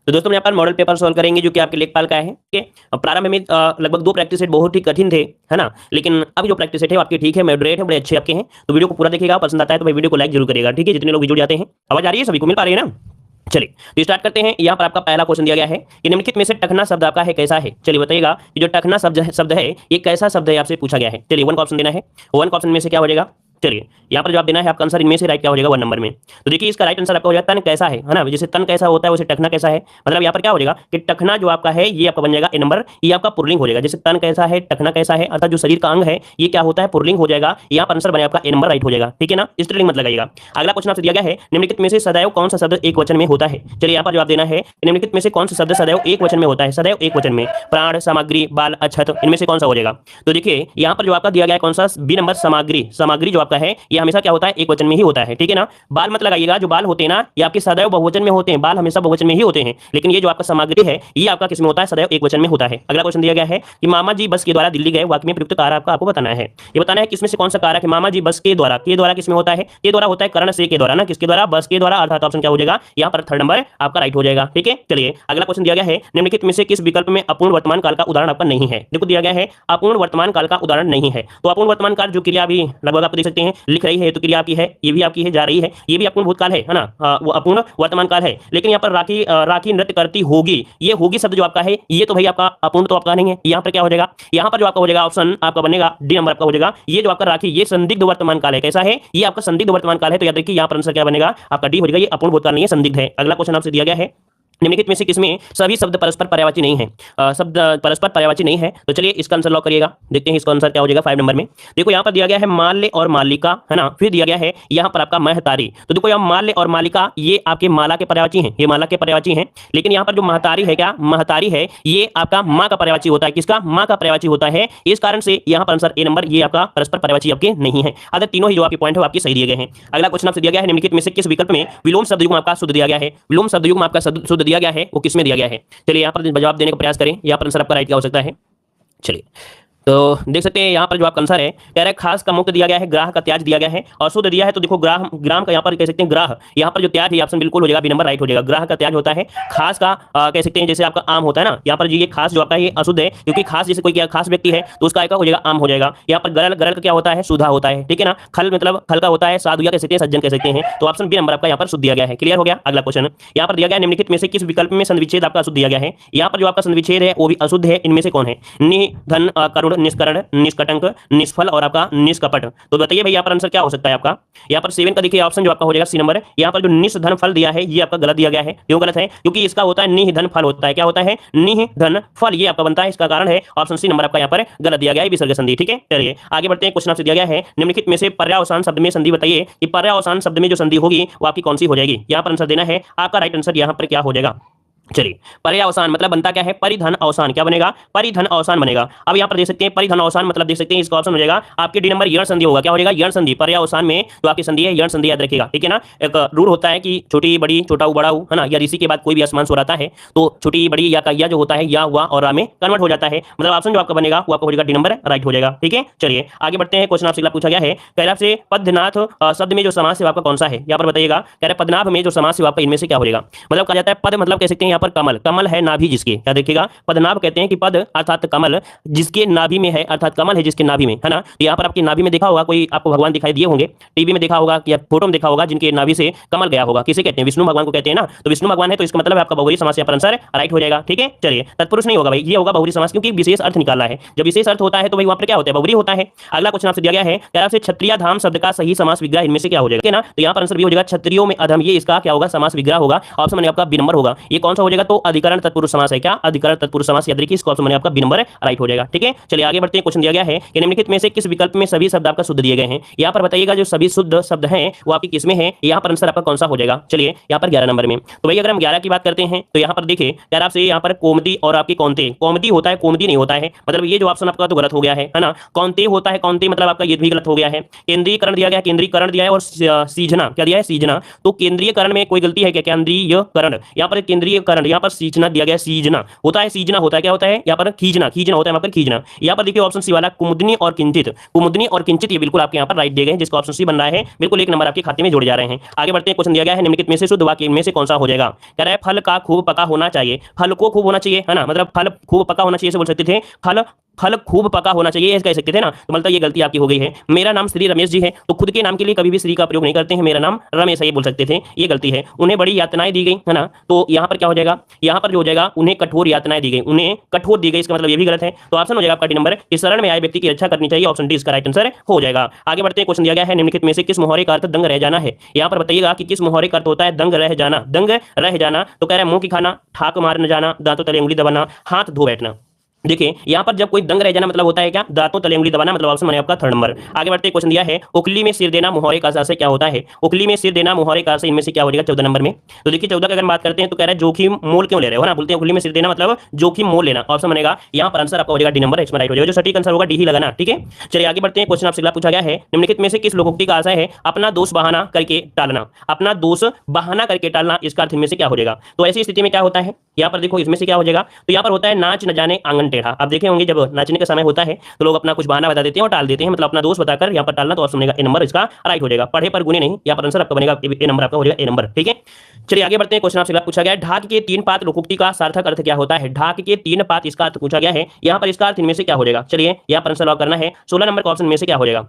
तो दोस्तों यहाँ पर मॉडल पेपर सॉल्व करेंगे जो कि आपके लेखपाल का है। ठीक है, अब प्रारंभ में लगभग 2 प्रैक्टिस सेट बहुत ही कठिन थे, है ना, लेकिन अब जो प्रैक्टिस सेट है वो आपके ठीक है, मॉडरेट है, बड़े अच्छे आपके हैं। तो वीडियो को पूरा देखिएगा, पसंद आता है तो भाई वीडियो को लाइक जरूर करिएगा। ठीक है, जितने लोग वीडियो जाते हैं, आवाज आ रही है, सभी को मिल पा रही है ना। चलिए तो स्टार्ट करते हैं। यहाँ पर आपका पहला क्वेश्चन दिया गया है कि निम्नलिखित में से टखना शब्द आपका है कैसा है। चलिए बताइएगा कि जो टखना शब्द है ये कैसा शब्द है, आपसे पूछा गया है। चलिए 1 का ऑप्शन देना है, 1 का ऑप्शन में से क्या हो जाएगा। चलिए यहाँ पर जवाब देना है आपका आंसर इनमें से राइट क्या हो जाएगा 1 नंबर में। तो देखिए इसका राइट आंसर आपका हो जाएगा तन कैसा है ना, जैसे तन कैसा होता है वैसे टखना कैसा है। मतलब यहाँ पर क्या हो जाएगा कि टखना जो आपका है ये आपका बन जाएगा ए नंबर, ये आपका पुल्लिंग हो जाएगा। जैसे तन कैसा है, टखना कैसा है, अर्थात जो शरीर का अंग है ये क्या होता है, पुल्लिंग हो जाएगा। यहाँ पर आंसर बनेगा आपका ए नंबर राइट हो जाएगा। ठीक है ना, स्त्रीलिंग मत लगाइएगा। अगला क्वेश्चन आपसे दिया गया है निम्नलिखित में से सदैव कौन सा शब्द एक वचन में होता है। चलिए यहाँ पर जवाब देना है निम्नलिखित में से कौन सा शब्द सदैव एक वचन में होता है। सदैव एक वचन में प्राण, सामग्री, बाल, अक्षत, इनमें से कौन सा हो जाएगा। तो देखिए यहाँ पर जो आपका दिया गया है कौन सा, बी नंबर सामग्री। सामग्री जो आपका है ये हमेशा क्या होता है, एक वचन में ही होता है। ठीक है ना, बाल मत लगाइएगा, जो बाल होते हैं ना ये आपके सदैव बहुवचन में होते हैं, बाल हमेशा बहुवचन में ही होते हैं, लेकिन ये जो आपका सामग्री है ये आपका किस में होता है, सदैव एक वचन में होता है। अगला क्वेश्चन दिया गया है कि मामा जी बस के द्वारा दिल्ली गए, वाक्य में प्रयुक्त कारक आपको बताना है। ये बताना है किसमें से कौन सा कारक है। मामा जी बस के द्वारा, के द्वारा किसमें होता है, के द्वारा होता है कर्ण से के द्वारा ना, किसके द्वारा, बस के द्वारा, अर्थात ऑप्शन क्या हो जाएगा यहाँ पर थर्ड नंबर आपका राइट हो जाएगा। ठीक है, चलिए अगला क्वेश्चन दिया गया है निम्नलिखित में से किस विकल्प में अपूर्ण वर्तमान काल का उदाहरण आपका नहीं है। देखो दिया गया है अपूर्ण वर्तमान काल का उदाहरण नहीं है। तो अपूर्ण वर्तमान काल जो क्रिया अभी लगभग आप देख सकते हैं लिख रही है, तो क्रिया आपकी है, ये भी आपकी है, जा रही है, ये भी अपूर्ण भूतकाल है ना, वो अपूर्ण वर्तमान काल है। लेकिन यहाँ पर राखी नृत्य करती होगी, ये होगी शब्द जो आपका है ये तो भाई आपका अपूर्ण तो आपका नहीं है। यहाँ पर क्या हो जाएगा, यहाँ पर जो आपका हो जाएगा ऑप्शन आपका बनेगा डी नंबर आपका हो जाएगा। ये जो आपका राखी ये संदिग्ध वर्तमान काल है, कैसा है, ये आपका संदिग्ध वर्तमान काल है। तो याद रखिए यहाँ पर आंसर क्या बनेगा आपका डी हो जाएगा, ये अपूर्ण भूतकाल नहीं है, संदिग्ध है। अगला क्वेश्चन आपसे दिया गया है निम्नलिखित में से किसमें सभी शब्द परस्पर पर्यायवाची नहीं है। शब्द परस्पर पर्यायवाची नहीं है, तो चलिए इसका आंसर लॉक करिएगा। देखते हैं इसका आंसर क्या हो जाएगा 5 नंबर में। देखो यहाँ पर दिया गया है माल्य और मालिका, है ना, फिर दिया गया है यहाँ पर आपका महतारी। तो देखो यहाँ माल्य और मालिका ये आपके माला के पर्यायवाची हैं, ये माला के पर्यायवाची हैं। लेकिन यहाँ पर जो महतारी है, क्या महतारी है, ये आपका माँ का पर्यायवाची होता है। किसका, माँ का पर्यायवाची होता है। इस कारण से यहाँ पर आंसर ए नंबर ये आपका परस्पर पर्यायवाची आपके नहीं है। अगर तीनों ही जो आपके पॉइंट है आपके सही दिए गए हैं। अगला क्वेश्चन आपसे दिया गया है निम्नलिखित में से किस विकल्प में विलोम शब्द युग्म आपका शुद्ध दिया गया है। विलोम शब्द युग्म आपका शुद्ध दिया गया है वो किसमें दिया गया है। चलिए यहाँ पर जवाब देने का प्रयास करें, यहाँ पर आंसर आपका राइट क्या हो सकता है। चलिए तो देख सकते हैं यहाँ पर जो आपका आंसर है कह रहा है खास का मुक्त दिया गया है, ग्राह का त्याज दिया गया है और शुद्ध दिया है। तो देखो ग्राह, ग्राम का यहाँ पर कह सकते हैं ग्राह, यहाँ पर जो त्याज है ऑप्शन बिल्कुल हो जाएगा बी नंबर राइट हो जाएगा। ग्राह का त्याज होता है, खास का कह सकते हैं जैसे आपका आम होता है ना, यहाँ पर ये खास जो आपका ये अशुद्ध है, क्योंकि खास जैसे कोई क्या खास व्यक्ति है तो उसका क्या हो जाएगा आम हो जाएगा। यहाँ पर गरल, गरल का क्या होता है, सुधा होता है। ठीक है ना, खल मतलब खल का होता है साधु या कह सकते हैं सज्जन कह सकते हैं। तो ऑप्शन बी नंबर आपका यहाँ पर शुद्ध दिया गया है। क्लियर हो गया। अगला क्वेश्चन यहाँ पर दिया गया निम्नलिखित में से किस विकल्प में संविच्छेद आपका अशुद्ध दिया गया है। यहाँ पर जो आपका संविच्छेद है वो भी अशुद्ध है, इनमें से कौन है, निधन, करुण, निष्करण, निष्कटंक, निष्फल और आपका निष्कपट। तो बताइए भाई यहाँ पर आंसर क्या हो सकता है आपका। यहाँ पर 7 का देखिए ऑप्शन जो आपका हो जाएगा सी नंबर। यहाँ पर जो निष्धन फल दिया है ये आपका गलत दिया गया है। क्यों गलत है, क्योंकि इसका होता है निधन फल होता है। क्या होता है, निधन फल, ये आपका बनता है। इसका कारण है ऑप्शन सी नंबर आपका यहाँ पर गलत दिया गया है, विसर्ग संधि। ठीक है, चलिए आगे बढ़ते हैं। क्वेश्चन आपसे दिया गया है निम्नलिखित में से पर्यावसान शब्द में संधि बताइए कि पर्यावसान शब्द में जो संधि होगी वो आपकी कौन सी हो जाएगी। यहाँ पर आंसर देना है, आपका राइट आंसर यहाँ पर क्या हो जाएगा। चलिए पर्यावसान मतलब बनता क्या है, परिधन अवसान, क्या बनेगा, परिधन अवसान बनेगा। अब यहाँ पर देख सकते हैं परिधन अवसान मतलब देख सकते हैं इसका ऑप्शन हो जाएगा आपके डी नंबर यण संधि होगा। क्या हो जाएगा, यण संधि। पर्यावसान में जो आपकी संधि है यण संधि याद रखिएगा। ठीक है ना, एक रूल होता है कि छोटी बड़ी, छोटा बड़ा है ना, या ऋषि के बाद कोई भी असमान सो रहता है तो छोटी बड़ी या का या जो होता है या हुआ और में कन्वर्ट हो जाता है। मतलब ऑप्शन जो आपका बनेगा वो आपका हो जाएगा डी नंबर राइट हो जाएगा। ठीक है, चलिए आगे बढ़ते हैं। क्वेश्चन आपसे पूछा गया है कह रहा आपसे पद्मनाथ शब्द में जो समास है आपका कौन सा है। यहाँ पर बताइएगा कह रहे पद्मनाभ में जो समास है आपका इनमें से क्या हो जाएगा। मतलब कहा जाता है पद मतलब कह सकते हैं यहाँ पर कमल, कमल है नाभि जिसके, क्या देखिएगा पद्मनाभ कहते हैं कि पद अर्थात कमल जिसके नाभि में है, अर्थात कमल है जिसके नाभि में, है ना। तो यहाँ पर आपकी नाभि में देखा होगा कोई आपको भगवान दिखाई दिए होंगे, टीवी में देखा होगा या फोटो में देखा होगा जिनके नाभि से कमल गया होगा, किसे कहते हैं, विष्णु भगवान को कहते हैं ना। तो विष्णु भगवान है तो इसका मतलब आपका बहुवचन समास यहाँ पर आंसर राइट हो जाएगा। ठीक है, चलिए तत्पुरुष नहीं होगा भाई, ये होगा बहुवचन समास, क्योंकि विशेष अर्थ निकाला है। जब विशेष अर्थ होता है तो भाई वहां पर क्या होता है, बहुवचन होता है। अगला क्वेश्चन आपसे दिया गया है कह आपसे क्षत्रिय धाम शब्द का सही समास विग्रह इनमें से क्या हो जाएगा ना। तो यहाँ पर आंसर भी हो जाएगा क्षत्रियों में अधम, ये इसका क्या होगा समास विग्रह होगा। ऑप्शन में आपका बी नंबर होगा। ये कौन सा हो जाएगा, तो अधिकरण तत्पुरुष समास है। क्या अधिकरण तत्पुरुष समास, याद रखिए इसका ऑप्शन में आपका बी नंबर राइट हो जाएगा। ठीक है, चलिए आगे बढ़ते हैं। क्वेश्चन दिया गया है कि निम्नलिखित में से किस विकल्प में सभी शब्द आपका शुद्ध दिए गए हैं। यहाँ पर बताइएगा जो सभी शुद्ध शब्द हैं वो आपकी किसमें है, यहाँ पर आंसर आपका कौन सा हो जाएगा। चलिए यहाँ पर 11 नंबर में। तो भाई अगर हम 11 की बात करते हैं तो यहाँ पर देखिए यार आपसे यहाँ पर कोमदी और आपकी कौनते, कोमदी होता है कोमदी नहीं होता है, मतलब ये जो ऑप्शन आपका तो गलत हो गया है ना। कौनते होता है कौनते, मतलब आपका ये भी गलत हो गया है। केंद्रीयकरण दिया गया, केंद्रीयकरण दिया है और सीजना क्या दिया है, सीजना। तो केंद्रीयकरण में कोई गलती है क्या, केंद्रीयकरण, यहाँ पर केंद्रीयकरण उपकरण, यहाँ पर सींचना दिया गया है, सीजना होता है, सीजना होता है, क्या होता है यहाँ पर खींचना, खींचना होता है यहाँ पर खींचना। यहाँ पर देखिए ऑप्शन सी वाला कुमुदनी और किंचित, कुमुदनी और किंचित ये बिल्कुल आपके यहाँ पर राइट दिए गए हैं, जिसका ऑप्शन सी बन रहा है, बिल्कुल एक नंबर आपके खाते में जोड़े जा रहे हैं। आगे बढ़ते हैं, क्वेश्चन दिया गया है निम्नलिखित में से शुद्ध वाक्य इनमें से कौन सा हो जाएगा। कह रहा है फल का खूब पका होना चाहिए, फल को खूब होना चाहिए है ना, मतलब फल खूब पका होना चाहिए से बोल सकते थे, फल फल खूब पका होना चाहिए कह सकते थे ना, तो मतलब ये गलती आपकी हो गई है। मेरा नाम श्री रमेश जी है, तो खुद के नाम के लिए कभी भी श्री का प्रयोग नहीं करते हैं, मेरा नाम रमेश है ये बोल सकते थे, ये गलती है। उन्हें बड़ी यातनाएं दी गई है ना, तो यहाँ पर क्या हो जाएगा, यहाँ पर जो हो जाएगा उन्हें कठोर यातनाएं दी गई, उन्हें कठोर दी गई, इसका मतलब ये भी गलत है। तो ऑप्शन हो जाएगा आपका डी नंबर, इस शरण में आए व्यक्ति की रक्षा करनी चाहिए, ऑप्शन डी इसका राइट आंसर हो जाएगा। आगे बढ़ते हैं, क्वेश्चन दिया गया है निम्नलिखित में से किस मुहावरे का अर्थ दंग रह जाना है। यहाँ पर बताइएगा कि किस मुहावरे का अर्थ होता है दंग रह जाना, दंग रह जाना। तो कह रहा है मुंह की खाना, ठाक मार न जाना, दांतों तले उंगली दबाना, हाथ धो बैठना। देखिए यहाँ पर जब कोई दंग रह जाना मतलब होता है क्या, दांतों तले उंगली दबाना, मतलब ऑप्शन बने आपका थर्ड नंबर। आगे बढ़ते क्वेश्चन दिया है उखली में सिर देना मुहावरे का से क्या होता है। उखली में सिर देना मुहावरे का से इनमें से क्या हो जाएगा 14 नंबर में। तो देखिए 14 की अगर बात करते हैं तो कह रहा है जोखिम मोल क्यों ले रहे हो ना, बोलते हैं उखली में सिर देना मतलब जोखिम मोल लेना, ऑप्शन बनेगा यहाँ पर आंसर आपका हो जाएगा डी नंबर, इसमें राइट हो जाएगा, जो सटीक आंसर होगा डी ही लगाना। ठीक है, चलिए आगे बढ़ते हैं, क्वेश्चन आपसे पूछा गया है निम्नलिखित में से किस लोकोक्ति का आशय है अपना दोष बहाना करके टालना, अपना दोष बहाना करके टालना, इसका अर्थ इनमें से क्या हो जाएगा। तो ऐसी स्थिति में क्या होता है, यहाँ पर देखो इसमें से क्या हो जाएगा, तो यहाँ पर होता है नाच न जाने आंगन टेढ़ा। आप देखे होंगे जब नाचने का समय होता है तो लोग अपना कुछ बहाना बता देते हैं और टाल देते हैं, मतलब अपना दोस्त बताकर यहाँ पर टालना, तो ऑप्शन बनेगा ए नंबर, इसका राइट हो जाएगा। पढ़े पर गुने नहीं, यहाँ पर आंसर आपका बनेगा ए नंबर, आपका हो जाएगा ए नंबर। ठीक है, चलिए आगे बढ़ते हैं, क्वेश्चन आपसे पूछा गया है ढाक के 3 पात लोकोक्ति का सार्थक अर्थ क्या होता है। ढाक के 3 पात इसका अर्थ पूछा गया है, यहाँ पर इसका अर्थ इनमें से क्या हो जाएगा। चलिए यहाँ पर आंसर लॉक करना है, 16 नंबर का ऑप्शन में से क्या हो जाएगा।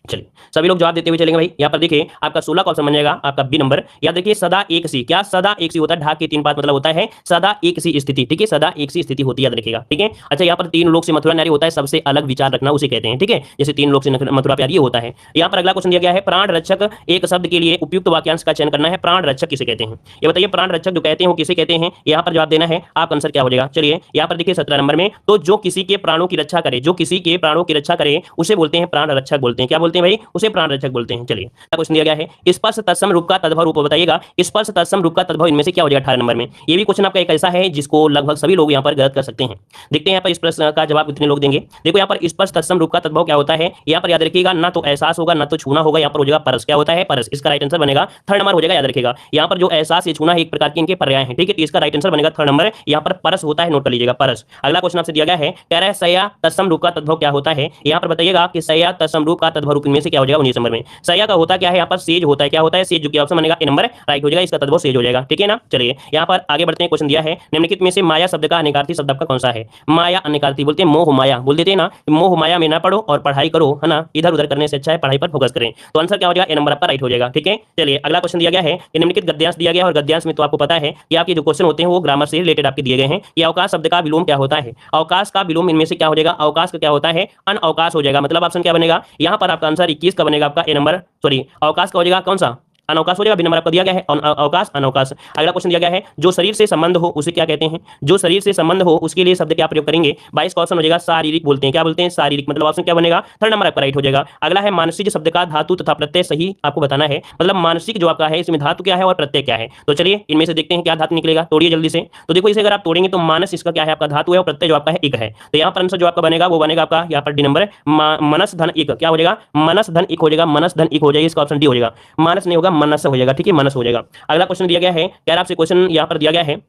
चलिए सभी लोग जवाब देते हुए चलेंगे भाई। यहाँ पर देखिए आपका 16 का ऑप्शन बन जाएगा आपका बी नंबर। याद देखिए सदा एक सी, क्या सदा एक सी होता है, ढाक के 3 पात मतलब होता है सदा एक सी स्थिति। ठीक है, सदा एक सी स्थिति होती है, याद रखिएगा। ठीक है, अच्छा यहाँ पर 3 लोग से मथुरा नारी होता है सबसे अलग विचार रखना, उसे कहते हैं। ठीक है, जैसे 3 लोग से मथुरा प्यारी होता है। यहाँ पर अगला क्वेश्चन दिया गया है प्राण रक्षक एक शब्द के लिए उपयुक्त वाक्यांश का चयन करना है। प्राण रक्षक किसे कहते हैं, ये बताइए, प्राण रक्षक जो कहते हैं वो किसे कहते हैं, यहाँ पर जवाब देना है, आपका आंसर क्या हो जाएगा। चलिए यहाँ पर देखिए 17 नंबर में, तो जो किसी के प्राणों की रक्षा करे, जो किसी के प्राणों की रक्षा करे उसे बोलते हैं प्राण रक्षक बोलते हैं। क्या बोलते हैं भाई, उसे प्राण रक्षक बोलते हैं। चलिए क्वेश्चन दिया गया है स्पर्श तत्सम रूप का तद्भव रूप बताइएगा, स्पर्श तत्सम रूप का तद्भव इनमें से क्या हो जाएगा 18 नंबर में। ये भी क्वेश्चन आपका एक ऐसा है जिसको लगभग सभी लोग यहाँ पर गलत कर सकते हैं। देखते हैं यहाँ पर इस प्रश्न का जवाब कितने लोग देंगे। देखो यहाँ पर स्पर्श तत्सम रूप का तद्भव क्या होता है, यहाँ पर याद रखिएगा ना तो एहसास होगा ना तो छूना होगा, यहाँ पर हो जाएगा परस। क्या होता है, परस, इसका राइट आंसर बनेगा थर्ड नंबर हो जाएगा, याद रखिएगा। यहाँ पर जो एहसास या छूना है एक प्रकार के इनके पर्याय हैं। ठीक है, तो इसका राइट आंसर बनेगा थर्ड नंबर, यहाँ पर परस होता है, नोट कर लीजिएगा परस। अगला क्वेश्चन आपसे दिया गया है, कह रहा है सया तत्सम रूप का तद्भव क्या होता है। यहाँ पर बताइएगा कि सया तत्सम रूप का तद्भव रूप इनमें से क्या हो जाएगा 19 नंबर में। सया का होता क्या है, यहाँ पर सेज होता है। क्या होता है, सेज, जो कि ऑप्शन बनेगा ए नंबर, राइट हो जाएगा, इसका तद्भव सेज हो जाएगा। ठीक है ना, चलिए यहाँ पर आगे बढ़ते हैं, क्वेश्चन दिया है निम्नलिखित में से माया शब्द का अनेकार्थी शब्द आपका कौन सा है। माया अनेकार्थी बोलते हैं मोह माया, बोल देते हैं ना, मोह माया में ना पढ़ो और पढ़ाई करो, है ना, इधर उधर करने से अच्छा है पढ़ाई पर फोकस करें। तो आंसर क्या हो जाएगा, ए नंबर आपका राइट हो जाएगा। ठीक है, चलिए अगला क्वेश्चन दिया गया है कि निम्नलिखित गद्यांश दिया गया है, और गद्यांश में तो आपको पता है कि आपके जो क्वेश्चन होते हैं वो ग्रामर से रिलेटेड आपके दिए गए हैं। कि अवकाश शब्द का विलोम क्या होता है। अवकाश का विलोम इनमें से क्या हो जाएगा, अवकाश का क्या होता है, अनअवकाश हो जाएगा, मतलब ऑप्शन क्या बनेगा यहाँ पर आपका आंसर 21 का बनेगा आपका ए नंबर, सॉरी अवकाश का हो जाएगा कौन सा, अनअवकाश हो जाएगा, बी नंबर आपको दिया गया है अवकाश अनअवकाश। अगला क्वेश्चन दिया गया है जो शरीर से संबंध हो उसे क्या कहते हैं। जो शरीर से संबंध हो उसके लिए शब्द क्या प्रयोग करेंगे। 22 का ऑप्शन हो जाएगा शारीरिक बोलते हैं। क्या बोलते हैं, शारीरिक, मतलब ऑप्शन क्या बनेगा थर्ड नंबर आपका राइट हो जाएगा। अगला है मानसिक शब्द का धातु तथा प्रत्यय सही आपको बताना है, मतलब मानसिक जो आपका है इसमें धातु क्या है और प्रत्यय क्या है। तो चलिए इनमें से देखते हैं क्या धातु निकलेगा, तोड़िए जल्दी से। तो देखो इसे अगर आप तोड़ेंगे तो मानस इसका क्या है आपका धातु है और प्रत्यय जो आपका है इक है। तो यहाँ पर आंसर जो आपका बनेगा वो बनेगा आपका यहाँ पर डी नंबर, मनस धन इक, क्या हो जाएगा मनस धन इक हो जाएगा, मनस धन इक हो जाएगा, इसका ऑप्शन डी हो जाएगा, मानस नहीं होगा मनस हो जाएगा। ठीक है, मनस हो जाएगा। अगला क्वेश्चन दिया गया है, कह रहा आपसे क्वेश्चन यहाँ पर दिया गया है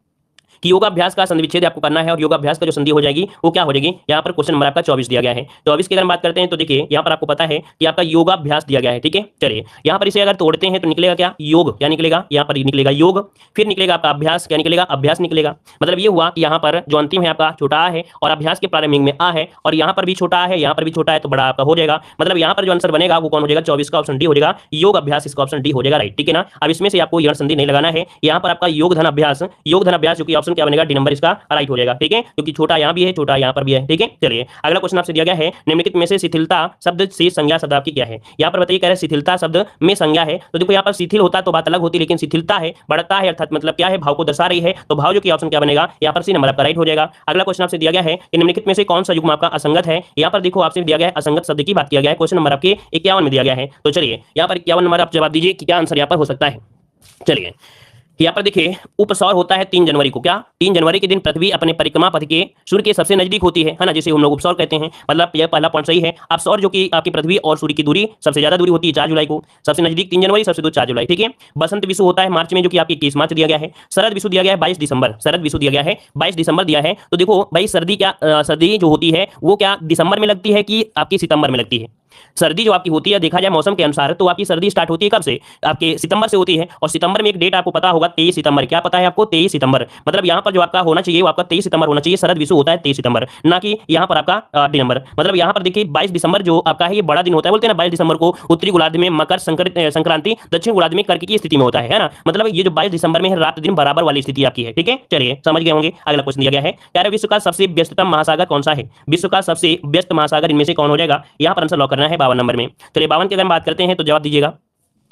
कि योगाभ्यास का संधि विच्छेद आपको करना है, और योगाभ्यास का जो संधि हो जाएगी वो क्या हो जाएगी। यहाँ पर क्वेश्चन नंबर आपका 24 दिया गया है। 24 की अगर बात करते हैं तो देखिए यहाँ पर आपको पता है कि आपका योगाभ्यास दिया गया है। ठीक है, चलिए यहाँ पर इसे अगर तोड़ते हैं तो निकलेगा क्या, योग, क्या निकलेगा, यहाँ पर निकलेगा योग, फिर निकलेगा आपका अभ्यास, क्या निकलेगा अभ्यास निकलेगा। मतलब ये हुआ कि यहाँ पर जो अंतिम है आपका छोटा आ है और अभ्यास के प्रारंभिक में आ है, और यहाँ पर भी छोटा है, यहाँ पर भी छोटा है, तो बड़ा आपका हो जाएगा। मतलब यहाँ पर जो आंसर बनेगा वो कौन हो जाएगा, 24 का ऑप्शन डी हो जाएगा, योग अभ्यास, इसका ऑप्शन डी हो जाएगा, राइट। ठीक है ना, अब इसमें से आपको यह संधि नहीं लगाना है, यहाँ पर आपका योग धन अभ्यास, योग धन अभ्यास जो कि ऑप्शन क्या बनेगा डी नंबर, इसका राइट हो जाएगा। ठीक है, क्योंकि छोटा यहाँ भी है, छोटा यहाँ पर भी है। ठीक है, चलिए अगला क्वेश्चन आपसे दिया गया है निम्नलिखित में से शिथिलता शब्द से संज्ञा शब्द आपकी क्या है। यहाँ पर बताइए, कह रहे हैं शिथिलता शब्द में संज्ञा है। तो देखो यहाँ पर शिथिल होता तो बात अलग होती, लेकिन शिथिलता है बढ़ता है, अर्थात मतलब क्या है, भाव को दर्शा रही है, तो भाव जो कि ऑप्शन क्या बनेगा यहाँ पर सी नंबर आपका राइट हो जाएगा। अगला क्वेश्चन आपसे दिया गया है कि निम्नलिखित में से कौन सा युग्म आपका असंगत है। यहाँ पर देखो आपसे दिया गया है असंगत शब्द की बात किया गया है, क्वेश्चन नंबर आपके 51 में दिया गया है। तो चलिए यहाँ पर 51 नंबर आप जवाब दीजिए कि क्या आंसर यहाँ पर हो सकता है। चलिए यहाँ पर देखिए उपसौर होता है 3 जनवरी को। क्या 3 जनवरी के दिन पृथ्वी अपने परिक्रमा पथ के सूर्य के सबसे नजदीक होती है ना, जिसे हम लोग उपसौर कहते हैं। मतलब यह पहला पॉइंट सही है। अब सौर जो कि आपकी पृथ्वी और सूर्य की दूरी सबसे ज्यादा दूरी होती है 4 जुलाई को। सबसे नजदीक 3 जनवरी, सबसे दूर 4 जुलाई। ठीक है। बसंत विषु होता है मार्च में, जो कि आपकी 21 मार्च दिया गया है। शरद विषु दिया गया है 22 दिसंबर। शरद विषु दिया गया है 22 दिसंबर दिया है। तो देखो भाई सर्दी जो होती है वो क्या दिसंबर में लगती है कि आपकी सितंबर में लगती है? सर्दी जो आपकी होती है देखा जाए मौसम के अनुसार तो आपकी सर्दी स्टार्ट होती है कब से? आपके सितंबर से होती है। और सितंबर में एक डेट आपको पता होगा 23 सितंबर। क्या पता है आपको? 23 सितंबर। मतलब यहाँ पर जो आपका होना चाहिए वो आपका 23 सितंबर होना चाहिए। शरद विषु होता है 23 सितंबर, ना कि यहाँ पर आपका 8 दिसंबर। मतलब यहाँ पर देखिए 22 दिसंबर जो आपका है ये बड़ा दिन होता है। बोलते हैं ना 22 दिसंबर को उत्तरी गोलार्ध में मकर संक्रांति, दक्षिण गोलार्ध में कर्क की स्थिति में होता है ना। मतलब ये जो 22 दिसंबर में है रात दिन बराबर वाली स्थिति आपकी है। ठीक है, चलिए समझ गए होंगे। अगला क्वेश्चन दिया गया है यार विश्व का सबसे व्यस्ततम महासागर कौन सा है? विश्व का सबसे व्यस्त महासागर इनमें से कौन हो जाएगा? यहाँ पर आंसर लॉक करना है 52 नंबर में। चलिए 52 की अगर हम बात करते हैं तो जवाब दीजिएगा।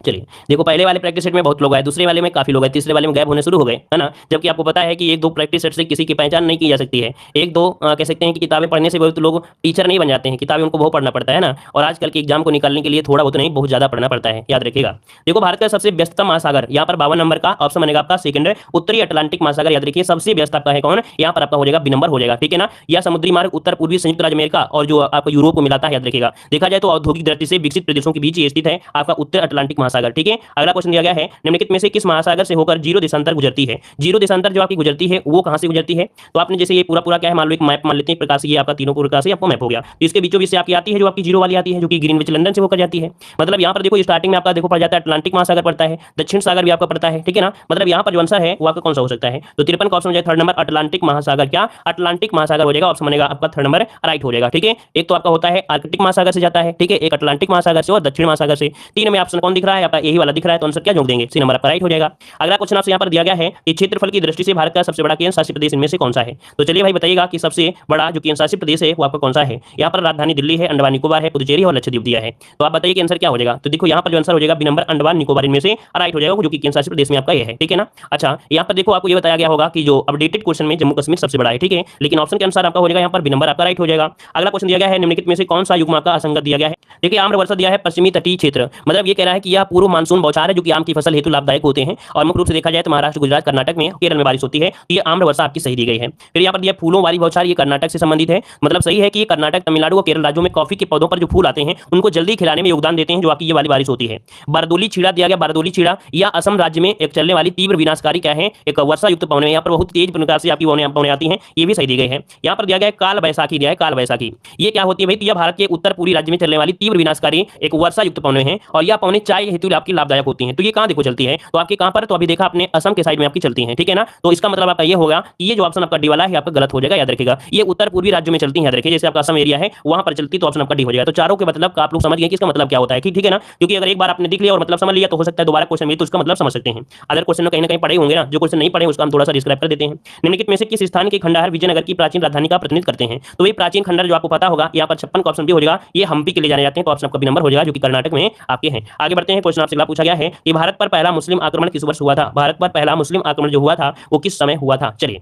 चलिए देखो पहले वाले प्रैक्टिस सेट में बहुत लोग आए, दूसरे वाले में काफी लोग आए, तीसरे वाले में गायब होने शुरू हो गए, है ना। जबकि आपको पता है कि एक दो प्रैक्टिस सेट से किसी की पहचान नहीं की जा सकती है। एक दो कह सकते हैं कि किताबें पढ़ने से बहुत लोग टीचर नहीं बन जाते हैं। किताबें उनको बहुत पढ़ना पड़ता है ना। और आजकल के एग्जाम को निकालने के लिए थोड़ा बहुत नहीं बहुत ज्यादा पढ़ना पड़ता है, याद रखिएगा। देखो भारत का सबसे व्यस्ततम महासागर यहाँ पर 52 नंबर का ऑप्शन बनेगा आपका सेकंड, उत्तरी अटलांटिक महासागर। याद रखिए सबसे व्यस्त आपका है कौन? यहाँ पर आपका हो जाएगा बी नंबर हो जाएगा। ठीक है ना। यह समुद्री मार्ग उत्तर पूर्वी संयुक्त राज्य अमेरिका और जो आपको यूरोप को मिलाता है, याद रखिएगा। देखा जाए तो औद्योगिक दृष्टि से विकसित प्रदेशों के बीच स्थित है आपका उत्तर अटलांटिक महासागर। ठीक है। अगला क्वेश्चन दिया गया है निम्नलिखित में से किस महासागर से होकर जीरो देशांतर गुजरती है? जीरो देशांतर जो आपकी गुजरती है वो कहां से गुजरती है? तो आपने जैसे ये पूरा क्या है मान लो एक मैप मान लेते हैं प्रकार से, ये आपका तीनों प्रकार से आपको मैप हो गया। तो इसके बीचों बीच से आपकी आती है जो आपकी जीरो वाली आती है, जो कि ग्रीनविच लंदन से होकर जाती है। मतलब यहाँ पर देखो स्टार्टिंग में आपका देखो पड़ जाता है अटलांटिक महासागर पड़ता है, दक्षिण सागर भी आपका पड़ता है। ठीक है ना। मतलब यहाँ पर जो आंसर है वो आपका कौन सा हो सकता है? तो 53 का ऑप्शन हो जाएगा थर्ड नंबर अटलांटिक महासागर। क्या अटलांटिक महासागर हो जाएगा? ऑप्शन बनेगा आपका थर्ड नंबर राइट हो जाएगा। ठीक है। एक तो आपका होता है आर्कटिक महासागर से जाता है, ठीक है, एक अटलांटिक महासागर से और दक्षिण महासागर से। तीन में ऑप्शन कौन दिख रहा है? आपका यही वाला दिख रहा है। तो आंसर क्या जोड़ देंगे? सी नंबर आपका राइट हो जाएगा। अगला क्वेश्चन आपसे यहाँ पर दिया गया है कि क्षेत्रफल की दृष्टि से भारत का सबसे बड़ा केंद्र शासित प्रदेश इनमें से कौन सा है? तो चलिए भाई बताइएगा कि सबसे बड़ा जो केंद्र शासित प्रदेश है वो आपका कौन सा है? यहाँ पर राजधानी दिल्ली है, अंडमान निकोबार है, पुदुचेरी और लक्षद्वीप दिया है। तो आप बताइए कि आंसर क्या हो जाएगा? तो देखो यहाँ पर जो आंसर हो जाएगा बी नंबर अंडमान निकोबार इनमें से राइट हो जाएगा, जो कि केंद्र शासित प्रदेश में आपका ये है। ठीक है ना। अच्छा यहाँ पर देखो आपको ये बताया गया होगा कि जो अपडेटेड क्वेश्चन में जम्मू कश्मीर सबसे बड़ा है। ठीक है, लेकिन ऑप्शन के अनुसार आपका हो जाएगा यहाँ पर बी नंबर आपका राइट हो जाएगा। अगला क्वेश्चन दिया गया है निम्नलिखित में से कौन सा युग्म आपका असंगत दिया गया है? देखिए आम्र वर्षा दिया है पश्चिमी तटीय क्षेत्र। मतलब ये कह रहा है कि यह पूर्व मानसून बौछार है जो कि आम की फसल हेतु लाभदायक होते हैं। और मुख्य रूप से देखा जाए तो महाराष्ट्र, गुजरात, कर्नाटक में, केरल में बारिश होती है। तो ये आम्र वर्षा आपकी सही दी गई है। फिर यहाँ पर दिया फूलों वाली बौछार, ये कर्नाटक से संबंधित है। मतलब सही है कि कर्नाटक, तमिलनाडु और केरल राज्यों में कॉफी के पौधों पर जो फूल आते हैं उनको जल्दी खिलाने में योगदान देते हैं, जो आपकी ये वाली बारिश होती है। बारदोली छीड़ा दिया गया। बारदोली छीड़ा यह असम राज्य में एक चलने वाली तीव्र विनाशकारी क्या है? एक वर्षा युक्त पवनें, यहाँ पर बहुत तेज प्रकार से आपकी पवनें आती हैं, ये भी सही दी गई है। यहाँ पर दिया गया काल बैसाखी दिया है। काल बैसाखी ये क्या होती है भाई? तो यह भारत के उत्तर पूर्वी राज्य में चलने वाली तीव्र विनाशकारी एक वर्षा युक्त पवनें हैं और यह पवनें चाय हेतु आपकी लाभदायक होती हैं। तो ये कहाँ देखो चलती है? तो आपके कहाँ पर? तो अभी देखा आपने असम के साइड में आपकी चलती हैं। ठीक है ना। तो इसका मतलब आपका ये होगा कि ये जो ऑप्शन आपका डी वाला है आपका गलत हो जाएगा, याद रखिएगा। ये उत्तर पूर्वी राज्यों में चलती है, याद रखिए। जैसे आपका असम एरिया है वहां पर चलती, तो ऑप्शन आपका डी हो जाएगा। तो चारों के मतलब का आप लोग समझ गए कि इसका मतलब क्या होता है कि ठीक है ना। क्योंकि अगर एक बार आपने देख लिया और मतलब समझ लिया तो हो सकता है दोबारा क्वेश्चन में तो उसका मतलब समझ सकते हैं। अदर क्वेश्चन कहीं ना कहीं पढ़े होंगे ना, जो क्वेश्चन नहीं पढ़े उसका हम थोड़ा सा डिस्क्राइब कर देते हैं। निम्नलिखित में से किस स्थान के खंडहर विजयनगर की प्राचीन राजधानी का प्रतिनिधित्व करते हैं? तो ये प्राचीन खंडहर जो आपको पता होगा यहाँ पर 56 का ऑप्शन भी हो जाएगा। ये हम्पी के लिए जाने जाते हैं, तो ऑप्शन आपका बी नंबर हो जाएगा, जो कि कर्नाटक में आपके हैं। आगे बढ़ते हैं। क्वेश्चन आपसे अगला पूछा गया है कि भारत पर पहला मुस्लिम आक्रमण किस वर्ष हुआ था? भारत पर पहला मुस्लिम आक्रमण जो हुआ था वो किस समय हुआ था? चलिए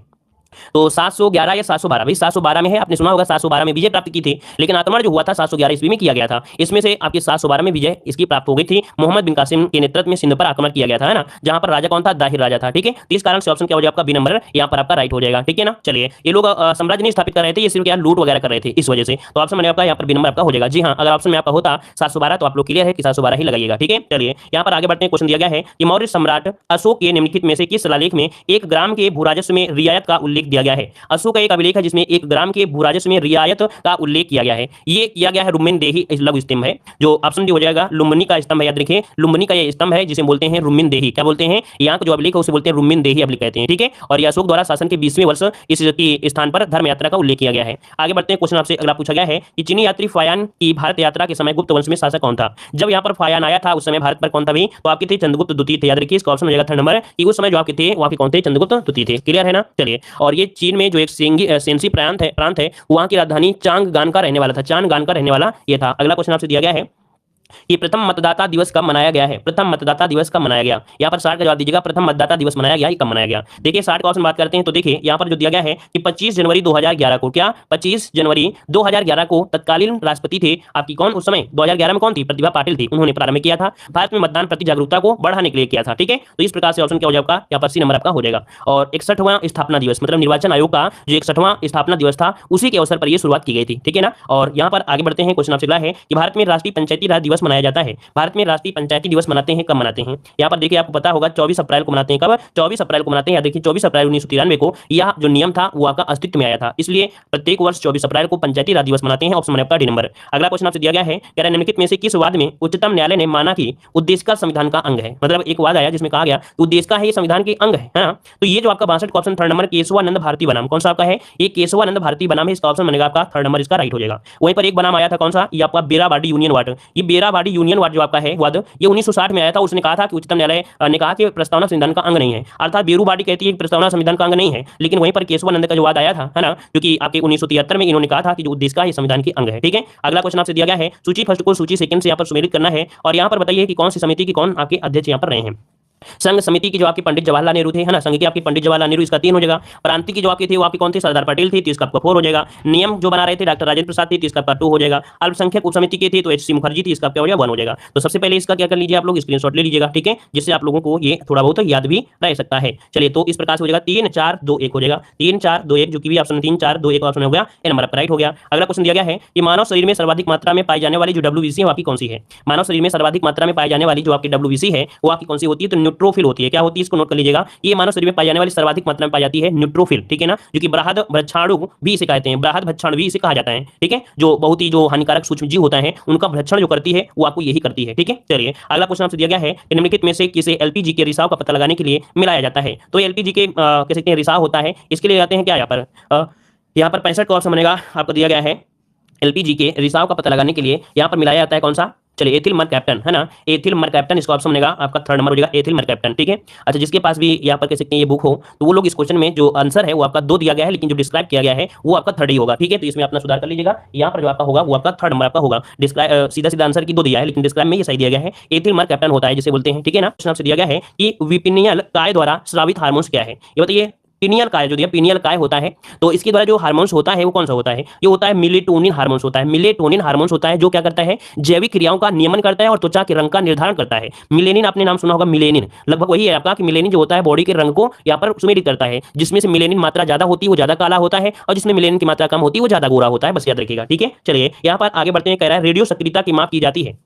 तो 711 या 712, भाई 712 में है। आपने सुना होगा 712 में विजय प्राप्त की थी, लेकिन आक्रमण जो हुआ था 711 ईस्वी में किया गया था। इसमें से आपके 712 में विजय इसकी प्राप्त हो गई थी। मोहम्मद बिन कासिम के नेतृत्व में सिंध पर आक्रमण किया गया था, है ना, जहां पर राजा कौन था? दाहिर राजा था। ठीक है। तो इस कारण से ऑप्शन क्या हो जाएगा? आपका बी नंबर यहाँ पर आपका राइट हो जाएगा। ठीक है ना। चलिए ये लोग साम्राज्य नहीं स्थापित कर रहे थे, ये सिर्फ क्या लूट वगैरह कर रहे थे, इस वजह से। तो ऑप्शन में आपका यहाँ पर बी नंबर आपका हो जाएगा। जी हाँ, अगर ऑप्शन में आपका होता 712 तो आप लोग क्लियर है कि 712 ही लगाइएगा। ठीक है। चलिए यहाँ पर आगे बढ़ते हैं। क्वेश्चन दिया गया है कि मौर्य सम्राट अशोक के निम्नलिखित में से किस शिलालेख में 1 ग्राम के भूराजस्व में रियायत का उल्लेख दिया गया है? अशोक का एक अभिलेख है जिसमें 1 ग्राम के भूराजस्व में रियायत का उल्लेख किया गया है। ये किया गया है रुम्मिन देही लघु स्तंभ है, जो ऑप्शन डी हो जाएगा लुम्बिनी का स्तंभ है। याद रखिए लुम्बिनी का ये स्तंभ है जिसे बोलते हैं रुम्मिन देही। क्या बोलते हैं? यहाँ का जो अभिलेख है उसे बोलते हैं रुम्मिन देही अभिलेख कहते हैं। ठीक है। और ये अशोक द्वारा शासन के 20वें वर्ष इस स्थान पर धर्म यात्रा का उल्लेख किया गया है। आगे बढ़ते हैं। क्वेश्चन आपसे अगला पूछा गया है कि चीनी यात्री फायान की भारत यात्रा के समय गुप्त वंश में शासक कौन था? जब यहाँ पर फायान आया था उस समय भारत पर कौन था भाई? तो आपके थे चंद्रगुप्त द्वितीय थे। याद रखिए इसका ऑप्शन हो जाएगा थर्ड नंबर कि उस समय जो आपके थे वो आपके कौन थे? चंद्रगुप्त द्वितीय थे। क्लियर है ना। चलिए और ये चीन में जो एक सेंसी प्रांत है वहां की राजधानी चांगगान का रहने वाला था। चांगगान का रहने वाला ये था। अगला क्वेश्चन आपसे दिया गया है कि प्रथम मतदाता दिवस कब मनाया गया है? प्रथम मतदाता दिवस कब मनाया गया? यहाँ पर 60 का जवाब दीजिएगा। प्रथम मतदाता दिवस मनाया गया, ये कब मनाया गया? देखिए 60 का ऑप्शन बात करते हैं तो देखिए यहाँ पर जो दिया गया है कि 25 जनवरी 2011 को। क्या? 25 जनवरी 2011 को तत्कालीन राष्ट्रपति थे आपकी कौन उस समय? 2011 में कौन थी? प्रतिभा पाटिल थी। उन्होंने प्रारंभ किया था। भारत में मतदान प्रति जागरूकता को बढ़ाने के लिए किया था। ठीक है, तो इस प्रकार से ऑप्शन क्या हो जाएगा? यहाँ पर सी नंबर आपका हो जाएगा। और 61वां स्थापना दिवस मतलब निर्वाचन आयोग का जो 61वां स्थापना दिवस था उसी के अवसर पर यह शुरुआत की गई थी। ठीक है ना। और यहाँ पर आगे बढ़ते हैं। क्वेश्चन आपसे अगला है कि भारत में राष्ट्रीय पंचायती राज दिवस मनाया जाता है। भारत में राष्ट्रीय पंचायती दिवस मनाते हैं, कब मनाते हैं? यहाँ पर देखिए आपको पता होगा 24 अप्रैल को मनाते हैं। कब? 24 अप्रैल को मनाते हैं। या देखिए 24 अप्रैल 1993 को यह जो नियम था वो आपका अस्तित्व में आया था, इसलिए प्रत्येक वर्ष 24 अप्रैल को पंचायती राज दिवस मनाते हैं। ऑप्शन में आपका डी नंबर। अगला क्वेश्चन आपसे दिया गया है, कह रहा है निम्नलिखित में से किस वाद में उच्चतम न्यायालय ने माना कि उद्देश्य का संविधान का अंग है? मतलब एक वाद आया जिसमें कहा गया उद्देश्य का है ये संविधान के अंग है ना। तो ये जो आपका 62 का option third number Keshavananda Bharati बनाम कौन सा आपका है? ये केशवानंद भारती बनाम है, इसका ऑप्शन बनेगा आपका थर्ड नंबर, इसका राइट हो जाएगा। वहीं पर एक बनाम आया था कौन सा? ये आपका बेराबाडी यूनियन वार्ड। ये बेराबाडी यूनियन वार्ड जो आपका है वाद ये 1960 में आया था। उसने कहा था कि उच्चतम न्यायालय ने कहा कि प्रस्तावना संविधान का अंग नहीं है, अर्थात बेरूबाडी कहती है कि प्रस्तावना संविधान का अंग नहीं है। लेकिन वहीं पर केशवानंद का जो वाद आया था है ना, क्योंकि आपके 1973 में इन्होंने कहा था कि जो उद्देश्य का है संविधान के अंग है। ठीक है, अगला क्वेश्चन आपसे दिया गया है सूची फर्स्ट को सूची सेकंड से यहाँ पर सुमेलित करना है और यहाँ पर बताइए कि कौन सी समिति की कौन आपके अध्यक्ष यहाँ पर रहे हैं। संघ समिति की जो आपके पंडित जवाहरलाल नेहरू थे है ना, संघ की आपकी पंडित जवाहरलाल नेहरू, इसका 3 हो जाएगा। प्रांतीय की जो आपकी थी वो आपकी कौन थी? सरदार पटेल थी, तो इसका आपका 4 हो जाएगा। नियम जो बना रहे थे डॉक्टर राजेंद्र प्रसाद थी, तो इसका आपका 2 हो जाएगा। अल्पसंख्यक उप समिति की थी तो एच.सी. मुखर्जी थी, इसका क्या हो जाएगा? 1 हो जाएगा। तो सबसे पहले इसका क्या कर लीजिए आप लोग स्क्रीनशॉट ले लीजिएगा। ठीक है, जिससे आप लोगों को ये थोड़ा बहुत याद भी रह सकता है। चलिए तो इस प्रकार से हो जाएगा 3 4 2 1 हो जाएगा। 3 4 2 1 जो कि भी ऑप्शन 3 4 2 1 ऑप्शन हो गया, ये नंबर आपका राइट हो गया। अगला क्वेश्चन दिया गया है कि मानव शरीर में सर्वाधिक मात्रा में पाई जाने वाली जो डब्ल्यूबीसी है वो आपकी कौन सी है? मानव शरीर में सर्वाधिक मात्रा में पाई जाने वाली जो आपकी डब्ल्यूबीसी है वो आपकी कौन सी होती है? तो न्यूट्रोफिल होती है। क्या होती है? इसको नोट कर लीजिएगा। ये मानव शरीर में पाई जाने वाली सर्वाधिक मात्रा में पाई जाती है न्यूट्रोफिल। ठीक है ना, जो कि बृहद भक्षाणु भी इसे कहते हैं, बृहद भक्षाणु भी इसे कहा जाता है। ठीक है, जो बहुत ही जो हानिकारक सूक्ष्म जीव होता है उनका भक्षण जो करती है वो आपको यही करती है। ठीक है, चलिए अगला क्वेश्चन आपसे दिया गया है कि निम्नलिखित में से किसे एलपीजी के रिसाव का पता लगाने के लिए मिलाया जाता है? तो एलपीजी के कह सकते हैं रिसाव होता है, इसके लिए जाते हैं क्या यहाँ पर 65 का ऑप्शन बनेगा आपको दिया गया है। एलपीजी के रिसाव का पता लगाने के लिए यहाँ पर मिलाया जाता है कौन सा? चलिए एथिल मरकैप्टन है ना, एथिल मरकैप्टन, इसका ऑप्शन बनेगा आपका थर्ड नंबर हो जाएगा, एथिल मरकैप्टन। ठीक है, अच्छा जिसके पास भी यहाँ पर कह सकते हैं ये बुक हो तो वो लोग इस क्वेश्चन में जो आंसर है वो आपका 2 दिया गया है, लेकिन जो डिस्क्राइब किया गया है वो आपका 3rd ही होगा। ठीक है, तो इसमें अपना सुधार कर लीजिएगा। यहाँ पर जो आपका होगा वो आपका 3rd नंबर आपका होगा। डिस्क्राइब सीधा सीधा आंसर की 2 दिया है, लेकिन डिस्क्राइब में ये सही दिया गया है, एथिल मरकैप्टन होता है जिसे बोलते हैं। ठीक है ना, क्वेश्चन आपसे दिया गया है कि विपिनियल काय द्वारा स्रावित हार्मोन्स क्या है? ये बताइए। पीनियल काय जो दिया पीनियल काय होता है तो इसके द्वारा जो हार्मोन्स होता है वो कौन सा होता है? ये होता है मेलेटोनिन हार्मोन्स होता है। मेलेटोनिन हार्मोन्स होता है जो क्या करता है? जैविक क्रियाओं का नियमन करता है और त्वचा के रंग का निर्धारण करता है। मिलेनिन आपने नाम सुना होगा, मिलेनिन लगभग वही है आपका कि मिलेनिन जो होता है बॉडी के रंग को यहाँ पर सुमेलित करता है। जिसमें से मिलेनिन मात्रा ज्यादा होती है वो ज्यादा काला होता है और जिसमें मिलेनिन की मात्रा कम होती है वो ज्यादा गोरा होता है, बस याद रखिएगा। ठीक है, चलिए यहाँ पर आगे बढ़ते हैं। कह रहा है रेडियो सक्रियता की माप की जाती है।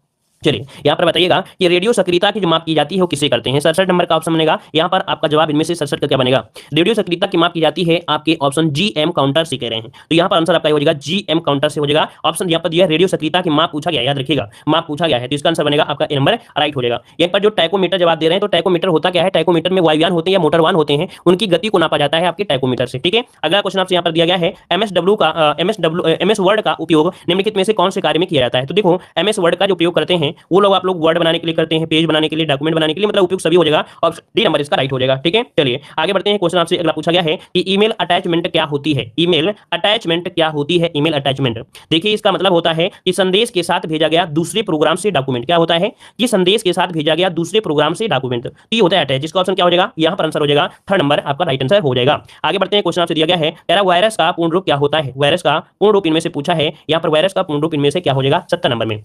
चलिए यहाँ पर बताइएगा कि रेडियो सक्रियता की जो माप की जाती है वो किसे करते हैं? 67 नंबर का ऑप्शन बनेगा। यहाँ पर आपका जवाब इनमें से 67 का क्या बनेगा? रेडियो सक्रियता की माप की जाती है आपके ऑप्शन जीएम काउंटर से कह रहे हैं, तो यहाँ पर आंसर आपका हो जाएगा जीएम काउंटर से हो जाएगा। ऑप्शन यहाँ पर दिया रेडियो सक्रियता की माप पूछा गया, याद रखिएगा माप पूछा गया है, तो इसका आंसर बनेगा आपका ए नंबर राइट हो जाएगा। यहाँ पर जो टैकोमीटर जवाब दे रहे हैं तो टैकोमीटर होता क्या है? टैकोमीटर में वायुयान होते हैं या मोटरवाहन होते हैं, उनकी गति को नापा जाता है आपके टैकोमीटर से। ठीक है, अगला क्वेश्चन आपसे यहाँ पर दिया गया है एमएस वर्ड का उपयोग निम्नलिखित में से कौन से कार्य में किया जाता है? तो देखो एमएस वर्ड का जो उपयोग करते हैं वो लोग आप लोग वर्ड बनाने के लिए करते हैं, पेज बनाने के लिए, डॉक्यूमेंट बनाने के लिए, मतलब उपयोग सभी हो जाएगा। ऑप्शन डी नंबर इसका राइट हो जाएगा। ठीक है, चलिए आगे बढ़ते हैं। क्वेश्चन आपसे अगला पूछा गया है कि ईमेल अटैचमेंट क्या होती है? ईमेल अटैचमेंट क्या होती है? ईमेल अटैचमेंट देखिए इसका मतलब होता है कि संदेश के साथ भेजा गया दूसरे प्रोग्राम से डॉक्यूमेंट। क्या होता है? कि संदेश के साथ भेजा गया दूसरे प्रोग्राम से डॉक्यूमेंट, ये होता है अटैच। इसका ऑप्शन क्या हो जाएगा? यहाँ पर आंसर हो जाएगा 3rd नंबर आपका राइट आंसर हो जाएगा। आगे बढ़ते हैं। क्वेश्चन आपसे दिया गया है वायरस का पूर्ण रूप क्या होता है? वायरस का पूर्ण रूप इनमें से पूछा है। यहाँ पर वायरस का पूर्ण रूप इनमें से क्या हो जाएगा? 70 नंबर में।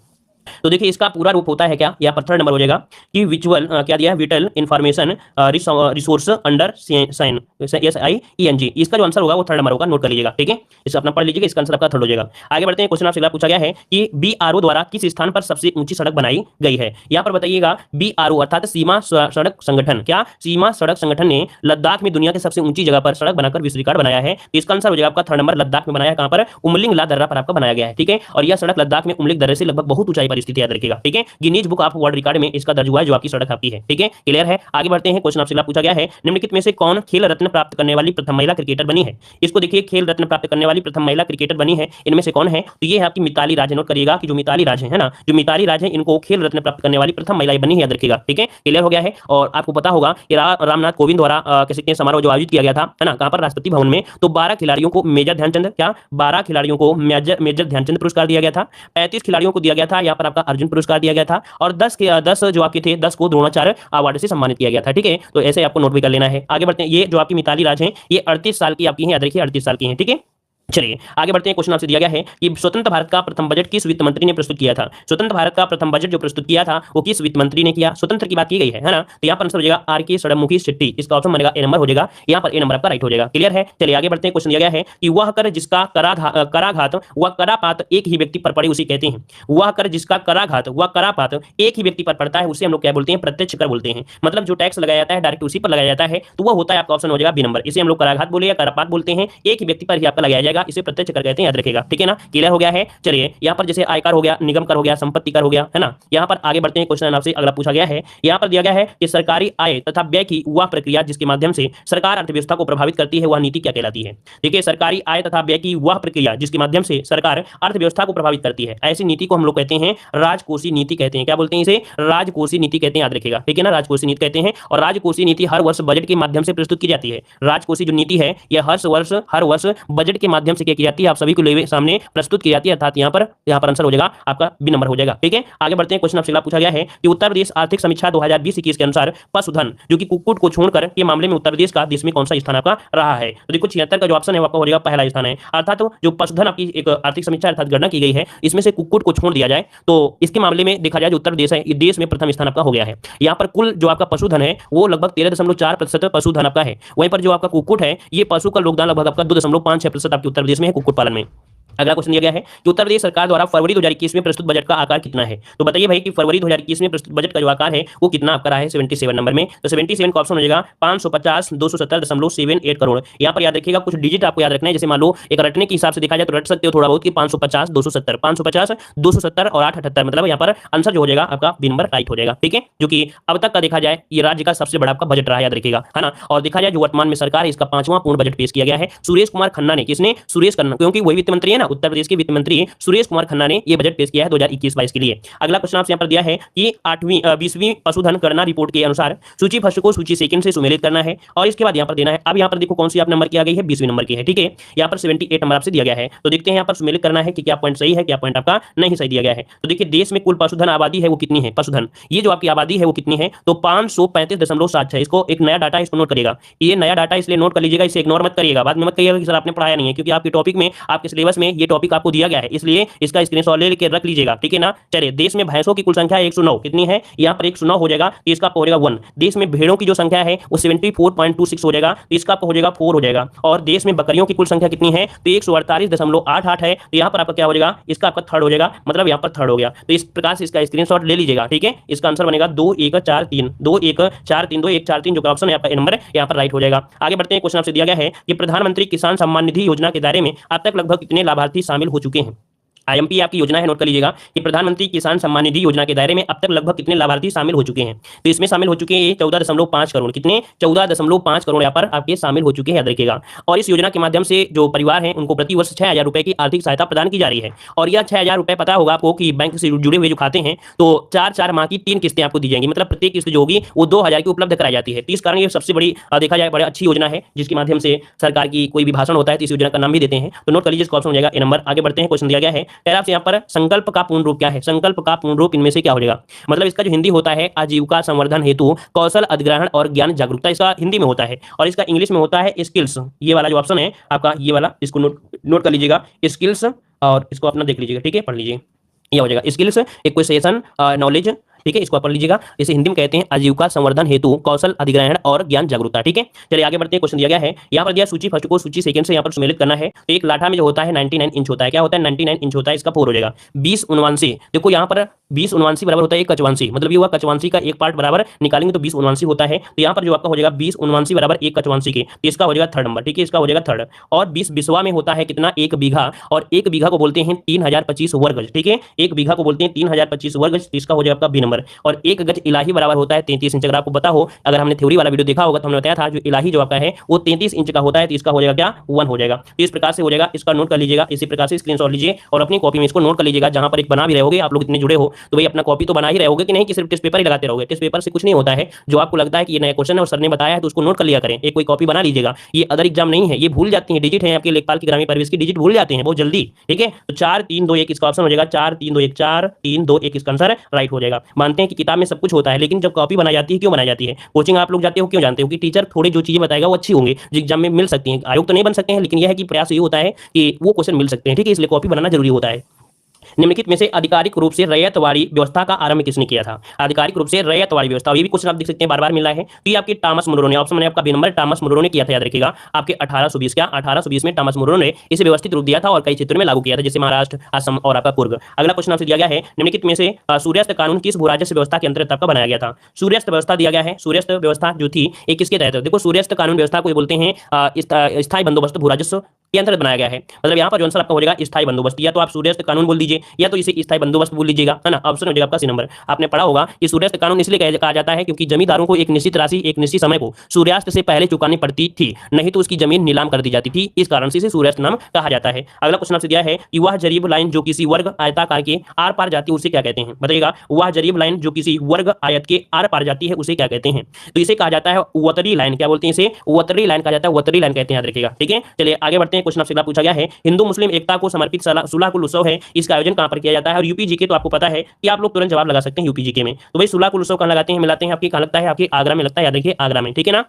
तो देखिए इसका पूरा रूप होता है क्या? यहाँ पर 3rd नंबर हो जाएगा कि विजुअल क्या दिया है? Vital information resource under sign SIENG, इसका जो आंसर होगा वो 3rd नंबर होगा, नोट कर लीजिएगा। ठीक है, इसे अपना पढ़ लीजिएगा, इसका आंसर आपका 3rd हो जाएगा। आगे बढ़ते हैं। क्वेश्चन आपसे पूछा गया है कि BRO द्वारा किस स्थान पर सबसे ऊंची सड़क बनाई गई है? यहाँ पर बताइएगा BRO अर्थात सीमा सड़क संगठन, क्या सीमा सड़क संगठन ने लद्दाख में दुनिया के सबसे ऊंची जगह पर सड़क बनाकर विश्व रिकॉर्ड बनाया है, तो इसका आंसर हो जाएगा आपका 3rd नंबर। लद्दाख में बनाया है, कहां पर? उमलिंग ला दर्रा पर आपका बनाया गया है। ठीक है, और यह सड़क लद्दाख में उमलिंग दर्रे से लगभग बहुत ऊंचाई पर स्थित है, याद रखिएगा। ठीक है, Guinness book of world record में इसका दर्ज हुआ है जो आपकी सड़क आपकी है। ठीक है, क्लियर है। आगे बढ़ते हैं। क्वेश्चन आपसे पूछा गया है निम्नलिखित में से कौन खेल रत्न प्राप्त करने वाली प्रथम महिला क्रिकेटर बनी है? इसको देखिए, खेल रत्न प्राप्त करने वाली प्रथम महिला क्रिकेटर बनी है, इनमें से कौन है? तो ये है आपकी मिताली राज। नोट करिएगा कि जो मिताली राज है ना, जो मिताली राज है इनको खेल रत्न प्राप्त करने वाली प्रथम महिला बनी है, याद रखिएगा। ठीक है, क्लियर हो गया है। और आपको पता होगा कि रामनाथ कोविंद द्वारा कह सकते हैं समारोह जो आयोजित किया गया था है ना, कहां पर? राष्ट्रपति भवन में। तो 12 खिलाड़ियों को मेजर ध्यानचंद, क्या 12 खिलाड़ियों को मेजर ध्यानचंद पुरस्कार दिया गया था, 35 खिलाड़ियों को दिया गया था यहाँ पर पर आपका अर्जुन पुरस्कार दिया गया था, और 10 जो आपके थे 10 को द्रोणाचार्य अवार्ड से सम्मानित किया गया था। ठीक है, तो ऐसे आपको नोट भी कर लेना है। आगे बढ़ते हैं, ये जो आपकी मिताली राज है ये 38 साल की आपकी है, याद रखिए 38 साल की है। ठीक है, चलिए आगे बढ़ते हैं। क्वेश्चन आपसे दिया गया है कि स्वतंत्र भारत का प्रथम बजट किस वित्त मंत्री ने प्रस्तुत किया था? स्वतंत्र भारत का प्रथम बजट जो प्रस्तुत किया था वो किस वित्त मंत्री ने किया? स्वतंत्र की बात की गई है ना, तो यहाँ पर आंसर हो जाएगा आर के षडमुखी शेट्टी। इसका ऑप्शन बनेगा ए नंबर हो जाएगा, यहाँ पर ए नंबर आपका राइट हो जाएगा। क्लियर है, चलिए आगे बढ़ते हैं। क्वेश्चन दिया गया है कि वह कर जिसका कराघात व करापात एक ही व्यक्ति पर पड़े उसे कहते हैं। वह कर जिसका कराघात व करापात एक ही व्यक्ति पर पड़ता है उसे हम लोग क्या बोलते हैं? प्रत्यक्ष कर बोलते हैं। मतलब जो टैक्स लगाया जाता है डायरेक्ट उसी पर लगाया जाता है, तो वह होता है आपका ऑप्शन हो जाएगा बी नंबर। इसे हम लोग कराघात बोले या करापात बोलते हैं, एक ही व्यक्ति पर ही आपका लगाया जाएगा, इसे प्रत्यक्ष कर कहते हैं, याद रखेगा। ठीक है ना, क्लियर हो गया है। चलिए यहाँ पर जैसे आयकर हो गया, निगम कर हो गया, संपत्ति कर हो गया, है ना। यहाँ पर आगे बढ़ते हैं। क्वेश्चन आपसे अगला पूछा गया है, यहाँ पर दिया गया है कि सरकारी आय तथा व्यय की वह प्रक्रिया जिसके माध्यम से सरकार अर्थव्यवस्था को प्रभावित करती है वह नीति क्या कहलाती है? देखिए, सरकारी आय तथा व्यय की वह प्रक्रिया जिसके माध्यम से सरकार अर्थव्यवस्था को प्रभावित करती है, ऐसी नीति को हम लोग कहते हैं राजकोषीय नीति कहते हैं। क्या बोलते हैं? इसे राजकोषीय नीति कहते हैं, याद रखेगा। ठीक है ना, राजकोषीय नीति कहते हैं। और राजकोषीय नीति हर वर्ष बजट के माध्यम से प्रस्तुत की जाती है। राजकोषीय जो नीति है यह हर वर्ष बजट के माध्यम से क्या की जाती है? आप सभी को सामने प्रस्तुत की जाती है, अर्थात यहाँ पर आंसर हो जाएगा आपका बी नंबर हो जाएगा। ठीक है, आगे बढ़ते हैं। क्वेश्चन आपसे पूछा गया है कि उत्तर प्रदेश आर्थिक समीक्षा 2020-21 के अनुसार पशुधन जो कि कुक्कुट को छोड़कर के मामले में उत्तर प्रदेश का देश में कौन सा स्थान आपका रहा है? तो देखो 76 का जो ऑप्शन है वो आपका हो जाएगा पहला स्थान है। अर्थात जो पशुधन आपकी एक आर्थिक समीक्षा अर्थात गणना की गई है, इसमें से कुक्कुट को छोड़ दिया जाए तो इसके मामले में देखा जाए जो उत्तर प्रदेश है ये देश में प्रथम स्थान आपका हो गया है। यहाँ पर कुल जो आपका पशुधन है वो लगभग 13.4% पशुधन आपका है। वहीं पर जो आपका कुक्कुट है ये पशु का योगदान लगभग आपका 2.56% आपके उत्तर प्रदेश में है कुक्कुट पालन में। अगला क्वेश्चन दिया गया है कि उत्तर प्रदेश सरकार द्वारा फरवरी 2021 में प्रस्तुत बजट का आकार कितना है? तो बताइए भाई कि फरवरी 2021 में प्रस्तुत बजट का जो आकार है वो कितना आपका रहा है? 77 नंबर में। तो 77 का ऑप्शन हो जाएगा 550,270.78 करोड़। यहाँ पर याद रखिएगा कुछ डिजिट आपको याद रखना है, जैसे मान लो एक रटने के हिसाब से देखा जाए तो रट सकते हो थोड़ा बहुत कि 550 और 878, मतलब यहाँ पर आंसर जो हो जाएगा आपका बी नंबर राइट हो जाएगा। ठीक है, जो कि अब तक का देखा जाए ये राज्य का सबसे बड़ा आपका बजट रहा है, याद रखिएगा, है ना। और देखा जाए जो वर्तमान में सरकार है इसका 5वां पूर्ण बजट पेश किया गया है। सुरेश कुमार खन्ना ने, किसने? सुरेश खन्ना, क्योंकि वही वित्त मंत्री है ना, उत्तर प्रदेश के वित्त मंत्री सुरेश कुमार खन्ना ने यह बजट पेश किया है 2021-22 के लिए। अगला क्वेश्चन आपसे यहाँ पर दिया है कि 20वीं पशुधन गणना रिपोर्ट के अनुसार सूची फर्स्ट को सूची सेकंड से सुमेलित करना है और इसके बाद यहाँ पर देना है। अब यहाँ पर देखो कौन सी आप नंबर की आ गई है? 20वीं नंबर की है। ठीक है, यहाँ पर 78 नंबर आपसे दिया गया है। तो देखते हैं यहाँ पर सुमेलित करना है कि क्या पॉइंट सही है, क्या पॉइंट आपका नहीं सही दिया गया है। तो देखिए देश में कुल पशुधन आबादी है वो कितनी है? पशुधन ये जो आपकी आबादी है वो कितनी है? तो 535.76। इसको एक नया डाटा इसको नोट करिएगा, ये नया डाटा इसलिए नोट कर लीजिएगा, इसे इग्नोर मत करिएगा, बाद में मत कहिएगा कि सर आपने पढ़ाया नहीं है, क्योंकि आपके टॉपिक में आपके सिलेबस में ये टॉपिक आपको दिया गया है, इसलिए इसका स्क्रीनशॉट लेके रख लीजिएगा। ठीक है ना, चलिए देश में भैंसों की कुल संख्या 109 कितनी है? यहाँ पर 109 हो जाएगा, तो इसका हो जाएगा 1। देश में भेड़ों की जो संख्या है वो 74.26 हो जाएगा, तो इसका हो जाएगा 4 हो जाएगा। और देश में बकरियों की कुल संख्या कितनी है? तो 148.88 है, तो यहाँ पर आपका क्या हो जाएगा? इसका आपका थर्ड हो जाएगा, मतलब यहाँ पर थर्ड हो गया। तो इस प्रकार से इसका स्क्रीनशॉट ले लीजिएगा। ठीक है, इसका आंसर बनेगा 2143 जो ऑप्शन है आपका नंबर यहाँ पर राइट हो जाएगा। आगे बढ़ते हैं। क्वेश्चन आपसे दिया गया है कि प्रधानमंत्री किसान सम्मान निधि योजना के दायरे में अब तक लगभग कितने लाभार्थी शामिल हो चुके हैं? आईएमपी आपकी योजना है, नोट कर लीजिएगा कि प्रधानमंत्री किसान सम्मान निधि योजना के दायरे में अब तक लगभग कितने लाभार्थी शामिल हो चुके हैं? तो इसमें शामिल हो चुके हैं 14.5 करोड़। कितने? 14.5 करोड़ यहाँ पर आपके शामिल हो चुके हैं, याद रखिएगा। और इस योजना के माध्यम से जो परिवार हैं उनको प्रति वर्ष 6,000 रुपए की आर्थिक सहायता प्रदान की जा रही है। और यह 6,000 रुपए पता होगा आपको कि बैंक से जुड़े हुए जो खाते हैं तो 4 माह की 3 किस्तें आपको दी जाएंगी, मतलब प्रत्येक किस्त जो होगी वो 2,000 की उपलब्ध कराई जाती है। तो इस कारण ये सबसे बड़ी देखा जाए बड़ी अच्छी योजना है, जिसके माध्यम से सरकार की कोई भी भाषण होता है तो इस योजना का नाम भी देते हैं। तो नोट कर लीजिए, इसका ऑप्शन हो जाएगा ए नंबर। आगे बढ़ते हैं। क्वेश्चन दिया गया है आपसे यहाँ पर संकल्प का पूर्ण रूप क्या है? संकल्प का पूर्ण रूप इनमें से क्या हो जाएगा? मतलब इसका जो हिंदी होता है आजीविका संवर्धन हेतु कौशल अधिग्रहण और ज्ञान जागरूकता, इसका हिंदी में होता है। और इसका इंग्लिश में होता है स्किल्स। ये वाला जो ऑप्शन है आपका ये वाला, इसको नोट कर लीजिएगा, स्किल्स, और इसको अपना देख लीजिएगा। ठीक है, पढ़ लीजिए, ये हो जाएगा स्किल्स, एक्विजिशन, नॉलेज। ठीक है, इसको पढ़ लीजिएगा। इसे हिंदी में कहते हैं आजीविका संवर्धन हेतु कौशल अधिग्रहण और ज्ञान जागरूकता। ठीक है, चलिए आगे बढ़ते हैं। क्वेश्चन दिया गया है यहाँ पर दिया सूची फर्स्ट को सूची सेकंड से यहाँ पर सुमेलित करना है। तो एक लाठा में जो होता है 99 इंच होता है, क्या होता है? 99 इंच होता है, इसका 4 हो जाएगा। 20 उनवांसी, देखो यहाँ पर 20 उनवांसी बराबर होता है 1 कचवांसी, मतलब ये हुआ कचवांसी का एक पार्ट बराबर निकालेंगे तो 20 उनवांसी होता है। तो यहाँ पर जो आपका हो जाएगा 20 उनवांसी बराबर 1 कचवांसी के, तो इसका हो जाएगा थर्ड नंबर। ठीक है, इसका हो जाएगा थर्ड। और 20 बिस्वा में होता है कितना? 1 बीघा, और 1 बीघा को बोलते हैं 3025 वर्ग गज। ठीक है, 1 बीघा को बोलते हैं 3025 वर्ग गज, तो इसका हो जाएगा आपका बी नंबर। नंबर। और 1 गज इलाही बराबर होता है 33 इंच। अगर आपको पता हो, अगर हमने थ्योरी वाला वीडियो देखा होगा तो हमने बताया था जो इलाही जो आपका है वो 33 इंच का होता है, तो इसका हो जाएगा क्या 1 हो जाएगा। तो इस प्रकार से हो जाएगा, इसका नोट कर लीजिएगा, इसी प्रकार से स्क्रीनशॉट लीजिए और अपनी कॉपी में इसको नोट कर लीजिएगा। जहां पर एक बना भी रहोगे, आप लोग इतने जुड़े हो तो भाई अपना कॉपी तो बना ही रहोगे कि नहीं, कि सिर्फ टेस्ट पेपर ही लगाते रहोगे। टेस्ट पेपर से कुछ नहीं होता है, जो आपको लगता है कि ये नया क्वेश्चन है और सर ने बताया है तो उसको नोट कर लिया करें, एक कोई कॉपी बना लीजिएगा। ये अदर एग्जाम नहीं है, ये भूल जाती है, डिजिट है आपके लेखपाल की ग्रामीण परिवेश की डिजिट भूल जाते हैं बहुत जल्दी। ठीक है, तो 4 3 2 1 इसका ऑप्शन हो जाएगा, 4 3 2 1 4 3 2 1 इसका आंसर राइट हो जाएगा। मानते हैं कि किताब में सब कुछ होता है, लेकिन जब कॉपी बनाई जाती है, क्यों बनाई जाती है? कोचिंग आप लोग जाते हो क्यों जानते हो? कि टीचर थोड़ी जो चीजें बताएगा वो अच्छी होंगी, जो एग्जाम में मिल सकती हैं। आयोग तो नहीं बन सकते हैं, लेकिन यह है कि प्रयास ये होता है कि वो क्वेश्चन मिल सकते हैं। ठीक है, इसलिए कॉपी बनाना जरूरी होता है। निम्नलिखित में से आधिकारिक रूप से रैयतवाड़ी व्यवस्था का आरंभ किसने किया था? आधिकारिक रूप से रैयतवाड़ी व्यवस्था, ये भी क्वेश्चन आप देख सकते हैं बार बार मिल रहा है। तो ये आपके टॉमस मुनरो ने, ऑप्शन में आपका बी नंबर टॉमस मुनरो ने किया था, याद रखिएगा। आपके 1820 क्या 1820 में टॉमस मुनरो ने इसे व्यवस्थित रूप दिया था और कई क्षेत्रों में लागू किया था, जैसे महाराष्ट्र, असम और आपका कुर्ग। अगला क्वेश्चन आपसे दिया गया है, निम्नलिखित में से सूर्यास्त कानून किस भूराजस्व व्यवस्था के अंतर्गत आपका बनाया गया था? सूर्यास्त व्यवस्था दिया गया है, सूर्यास्त व्यवस्था जो थी ये किसके तहत? देखो, सूर्यास्त कानून व्यवस्था को बोलते हैं स्थायी बंदोबस्त भूराजस्व के अंतर्गत बनाया गया है। मतलब यहाँ पर जो आंसर आपका हो जाएगा स्थायी बंदोबस्त, या तो आप सूर्यास्त कानून बोल दीजिए या तो इसे स्थायी बंदोबस्त बोल लीजिएगा, है ना। ऑप्शन हो जाएगा आपका सी नंबर। आपने पढ़ा होगा कि सूर्यास्त कानून इसलिए कहा जाता है क्योंकि जमींदारों को एक निश्चित राशि एक निश्चित समय को सूर्यास्त से पहले चुकानी पड़ती थी, नहीं तो उसकी जमीन नीलाम कर दी जाती थी। इस कारण से इसे सूर्यास्त नाम कहा जाता है। अगला क्वेश्चन आपसे दिया है कि वह जरीब लाइन जो किसी वर्ग आयताकार के आर पार जाती है उसे क्या कहते हैं? बताइएगा, वह जरीब लाइन जो किसी वर्ग आयत के आर पार जाती है उसे क्या कहते हैं? तो इसे कहा जाता है वतरी लाइन। क्या बोलते हैं इसे? वतरी लाइन कहा जाता है, वतरी लाइन कहते हैं, याद रखिएगा। ठीक है, चलिए आगे बढ़ते हैं। क्वेश्चन आपसे पूछा गया है, हिंदू मुस्लिम एकता को समर्पित सुलाकुल उत्सव है, इसका आयोजन कहां पर किया जाता है? और यूपी जीके तो आपको पता है कि आप लोग तुरंत जवाब लगा सकते हैं यूपी जीके में। तो भाई सुलाकुल उत्सव कहां लगाते हैं, मिलाते हैं, आपकी कहां लगता है? आपकी आगरा में लगता है, याद रखिए आगरा में। ठीक है ना।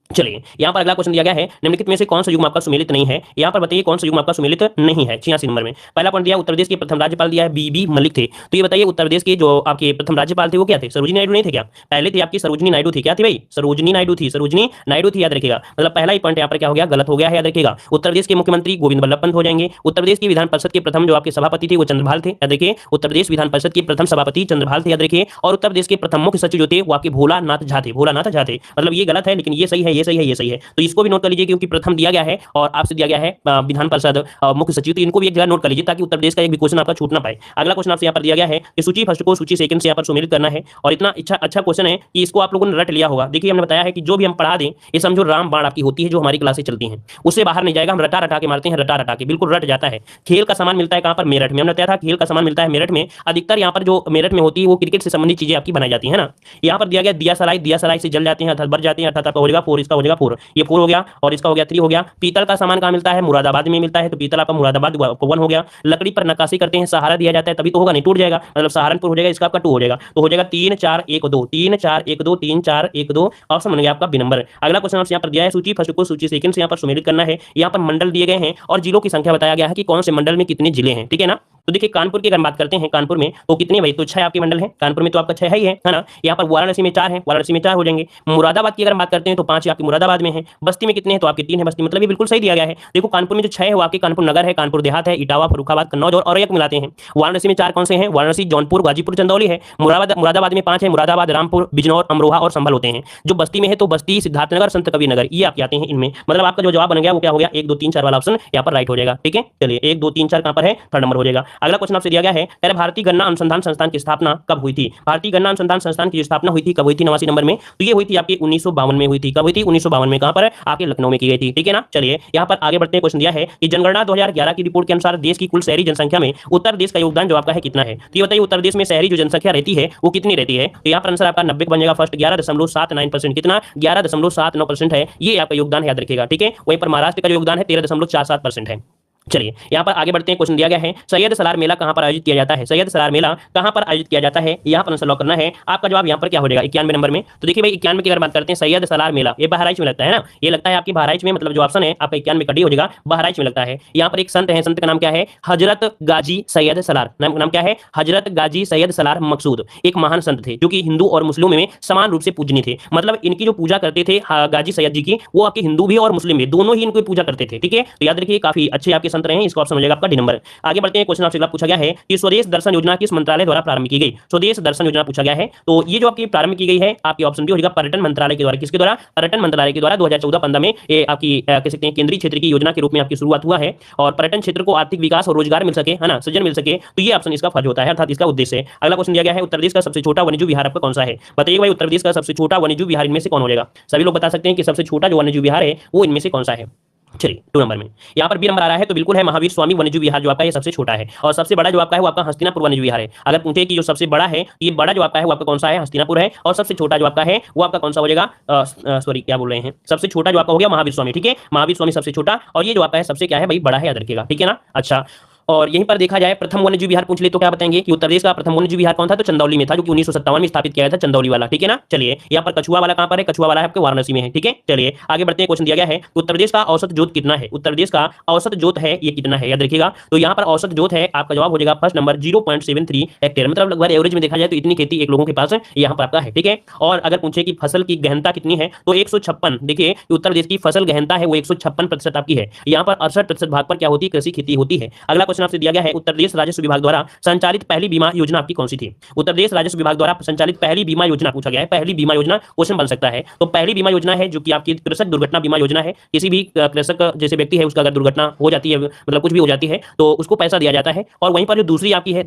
चलिए यहाँ पर अगला क्वेश्चन दिया गया है, निम्नलिखित में से कौन सा युग्म आपका सुमेलित नहीं है? यहाँ पर बताइए कौन सा युग्म आपका सुमेलित नहीं है। 86 नंबर में पहला पॉइंट दिया, उत्तर प्रदेश के प्रथम राज्यपाल दिया है बीबी मलिक थे। तो ये बताइए उत्तर प्रदेश के जो आपके प्रथम राज्यपाल थे वो क्या थे? सरोजिनी नायडू नहीं थे क्या? पहले थी आपकी सरोजिनी नायडू थी। क्या थी भाई? सरोजिनी नायडू थी, सरोजिनी नायडू थी, याद रखिएगा। मतलब पहला ही पॉइंट यहाँ पर क्या हो गया? गलत हो गया है, याद रखिएगा। उत्तर प्रदेश के मुख्यमंत्री गोविंद बल्लभ पंत हो जाएंगे। उत्तर प्रदेश की विधान परिषद के प्रथम जो आपके सभापति थे वो चंद्रभाल थे, याद रखिए। उत्तर प्रदेश विधान परिषद के प्रथम सभापति चंद्रभाल थे, याद रखिए। और उत्तर प्रदेश के प्रथम मुख्य सचिव जो थे वो आपके भोलानाथ झा थे, भोलानाथ झा थे। मतलब ये गलत है, लेकिन ये सही है, ये सही है, ये सही है। तो इसको भी नोट कर लीजिए, क्योंकि प्रथम दिया गया है और आपसे दिया गया है विधान परिषद मुख्य सचिव, तो इनको भी एक जगह नोट कर लीजिए ताकि उत्तर प्रदेश का एक भी क्वेश्चन आपका छूट ना पाए। अगला क्वेश्चन आपसे यहाँ पर दिया गया है कि सूची फर्स्ट को सूची सेकंड से यहाँ पर सुमेलित करना है, और इतना अच्छा क्वेश्चन है कि इसको आप लोगों ने रट लिया होगा। देखिए हमने बताया है कि जो भी हम पढ़ा दें, ये समझो राम बाण आपकी होती है जो हमारी क्लासें चलती हैं, उससे बाहर नहीं जाएगा। हम रटा रटा के मारते हैं, रटा रटा के बिल्कुल रट जाता है। खेल का सामान मिलता है कहाँ पर? मेरठ में। हमने बताया था खेल का सामान मिलता है मेरठ में। अधिकतर यहाँ पर जो मेरठ में होती है वो क्रिकेट से संबंधित चीजें आपकी बनाई जाती है ना। यहाँ पर दिया गया दिया सलाई, दिया सलाई से जल जाते हैं अर्थात बढ़ जाते हैं, अर्थात आपका हो जाएगा 4, इसका हो जाएगा 4, ये 4 हो गया, और इसका हो गया 3 हो गया। पीतल का सामान कहाँ मिलता है? मुरादाबाद में मिलता है, तो पीतल आपका मुरादाबाद 1 हो गया। लकड़ी पर नक्काशी करते हैं, सहारा दिया जाता है, तभी तो होगा, नहीं टूट जाएगा, मतलब सहारनपुर हो जाएगा, इसका आपका 2 हो जाएगा। तो हो जाएगा 3 4 1 2, 3 4 1 2, 3 4 1 2, ऑप्शन बन गया आपका बी नंबर। अगला क्वेश्चन आपसे यहाँ पर दिया है, सूची फर्स्ट को सूची सेकंड से यहाँ पर सुमेलित करना है। यहाँ पर मंडल दिए गए हैं और जिलों की संख्या बताया गया है कि कौन से मंडल में कितने जिले हैं। ठीक है ना। तो देखिए कानपुर की अगर बात करते हैं, कानपुर में तो कितने भाई? तो 6 आपके मंडल हैं कानपुर में, तो आपका 6 ही है ना। यहाँ पर वाराणसी में 4 है, वाराणसी में 4 हो जाएंगे। मुरादाबाद की अगर बात करते हैं तो 5 आपके मुरादाबाद में है। बस्ती में कितने हैं? तो आपके 3 है बस्ती, मतलब ये बिल्कुल सही दिया गया है। देखो कानपुर में जो 6 है वो आपके कानपुर नगर है, कानपुर देहात है, इटावा, फर्रुखाबाद, कन्नौज और औरैया को मिलाते हैं। वाराणसी में 4 कौन से हैं? वाराणसी, जौनपुर, गाजीपुर, चंदौली है। मुरादाबाद में 5 है, मुरादाबाद, रामपुर, बिजनौर, अमरोहा और संभल होते हैं। जो बस्ती में है तो बस्ती, सिद्धार्थनगर, संत कबीर नगर, ये आपके आते हैं इनमें। मतलब आपका जो जवाब बन गया वो क्या हो गया? 1 2 3 4 वाला ऑप्शन यहाँ पर राइट हो जाएगा। ठीक है, चलिए 1 2 3 4 कहाँ पर है? 3rd नंबर हो जाएगा। अगला क्वेश्चन आपसे दिया गया है, भारतीय गन्ना अनुसंधान संस्थान की स्थापना कब हुई थी? भारतीय गन्ना अनुसंधान संस्थान की स्थापना हुई थी कब हुई थी? 89 नंबर में। तो ये हुई थी आपकी 1952 में हुई थी। कब हुई थी? 1952 में। कहां पर? आपके लखनऊ में की गई थी। ठीक है ना। चलिए यहाँ पर आगे बढ़ते हैं। क्वेश्चन दिया है कि जनगणना 2011 की रिपोर्ट के अनुसार देश की कुल शहरी जनसंख्या में उत्तर प्रदेश का योगदान जो आपका है कितना है? तो ये बताइए उत्तर प्रदेश में शहरी जो जनसंख्या रहती है वो कितनी रहती है? तो यहाँ पर आंसर आपका 90 बन जाएगा। फर्स्ट 11.79%, कितना? 11.79% है, ये आपका योगदान याद रखिएगा। ठीक है, वहीं पर महाराष्ट्र का जो योगदान है 13.47% है। चलिए यहाँ पर आगे बढ़ते हैं। क्वेश्चन दिया गया है, सैयद सलार मेला कहां पर आयोजित किया जाता है? सैयद सलार मेला कहां पर आयोजित किया जाता है? यहाँ पर आंसर लॉक करना है। आपका जवाब यहाँ पर क्या हो जाएगा? 91 नंबर में। तो देखिए भाई 91 की अगर बात करते हैं, सैयद सलार मेला ये बहराइच में लगता है ना। ये लगता है आपकी बहराइच में, मतलब जो ऑप्शन है आपका 91 कटी हो जाएगा, बहराइच में लगता है। यहाँ पर एक संत है, संत का नाम क्या है? हजरत गाजी सैयद सलार। नाम क्या है? हजरत गाजी सैयद सलार मकसूद। एक महान संत थे जो कि हिंदू और मुस्लिम में समान रूप से पूजनीय थे। मतलब इनकी जो पूजा करते थे गाजी सैयद जी की, वो आपके हिंदू भी और मुस्लिम भी दोनों ही इनकी पूजा करते थे। ठीक है, तो याद रखिए काफी अच्छे आपके संत रहे हैं, इसका ऑप्शन हो जाएगा आपका डी नंबर। आगे बढ़ते हैं, क्वेश्चन आपसे अगला पूछा गया है कि स्वदेश दर्शन योजना किस मंत्रालय द्वारा प्रारंभ की गई। स्वदेश दर्शन योजना पूछा गया है, तो ये जो आपकी प्रारंभ की गई है, आपकी ऑप्शन डी हो जाएगा पर्यटन मंत्रालय के द्वारा। किसके द्वारा? पर्यटन मंत्रालय के द्वारा 2014-15 में ये आपकी कह सकते हैं केंद्रीय क्षेत्र की योजना के रूप में आपकी शुरुआत हुआ है, और पर्यटन क्षेत्र को आर्थिक विकास और रोजगार मिल सके, है ना, सृजन मिल सके, तो ये ऑप्शन इसका फर्ज होता है, अर्थात इसका उद्देश्य है। अगला क्वेश्चन दिया गया है, उत्तर प्रदेश का सबसे छोटा वन्यजीव विहार आपका कौन सा है? बताइए भाई, उत्तर प्रदेश का सबसे छोटा वन्यजीव विहार इनमें से कौन हो जाएगा? सभी लोग बता सकते हैं कि सबसे छोटा जो वन्यजीव विहार है वो इनमें से कौन सा है। चलिए 2 नंबर में यहाँ पर बी नंबर आ रहा है, तो बिल्कुल है महावीर स्वामी वन्यजीव विहार जो आपका ये सबसे छोटा है, और सबसे बड़ा जो आपका है वो आपका हस्तिनापुर वन्यजीव विहार है। अगर पूछे कि जो सबसे बड़ा है, ये बड़ा जो आपका है वो आपका कौन सा है? हस्तिनापुर है, और सबसे छोटा जो आपका है वो आपका कौन सा हो जाएगा? सॉरी क्या बोल रहे हैं, सबसे छोटा जो आपका हो गया महावीर स्वामी, ठीक है, महावीर स्वामी सबसे छोटा, और ये जो आपका है सबसे क्या है भाई? बड़ा है, याद रखिएगा, ठीक है ना। अच्छा, और यहीं पर देखा जाए प्रथम वन्यजीव विहार पूछ ले तो क्या बताएंगे कि उत्तर प्रदेश का प्रथम वन्यजीव विहार कौन था? तो चंदौली में था, जो कि 1957 में स्थापित किया गया था, चंदौली वाला, ठीक है ना। चलिए यहाँ पर कछुआ वाला कहां पर है? कछुआ वाला है आपके वाराणसी में है, ठीक है। चलिए आगे बढ़ते हैं, क्वेश्चन दिया गया है उत्तर प्रदेश का औसत जोत कितना है? उत्तर प्रदेश का औसत जोत है ये कितना है, याद रखिएगा। तो यहाँ पर औसत जोत है, आपका जवाब हो जाएगा फर्स्ट नंबर 0.73 हेक्टेयर, मतलब लगभग एवरेज में देखा जाए तो इतनी खेती एक लोगों के पास यहाँ पर आपका है, ठीक है। और अगर पूछे कि फसल की गहनता कितनी है, तो 156, देखिए उत्तर प्रदेश की फसल गहनता है वो 156% आपकी है। यहाँ पर 68% भाग पर क्या होती है? कृषि खेती होती है। अगला क्वेश्चन आपसे दिया गया है, उत्तर प्रदेश राजस्व विभाग द्वारा संचालित पहली बीमा योजना आपकी कौन सी थी? उत्तर प्रदेश राजस्व विभाग द्वारा संचालित पहली बीमा योजना पूछा गया है, पहली बीमा योजना क्वेश्चन बन सकता है। तो पहली बीमा योजना है जो कि आपकी कृषक दुर्घटना बीमा योजना है। किसी भी कृषक जैसे व्यक्ति है उसका अगर दुर्घटना हो जाती है, मतलब कुछ भी हो जाती है, तो उसको पैसा दिया जाता है। और वहीं पर जो दूसरी आपकी है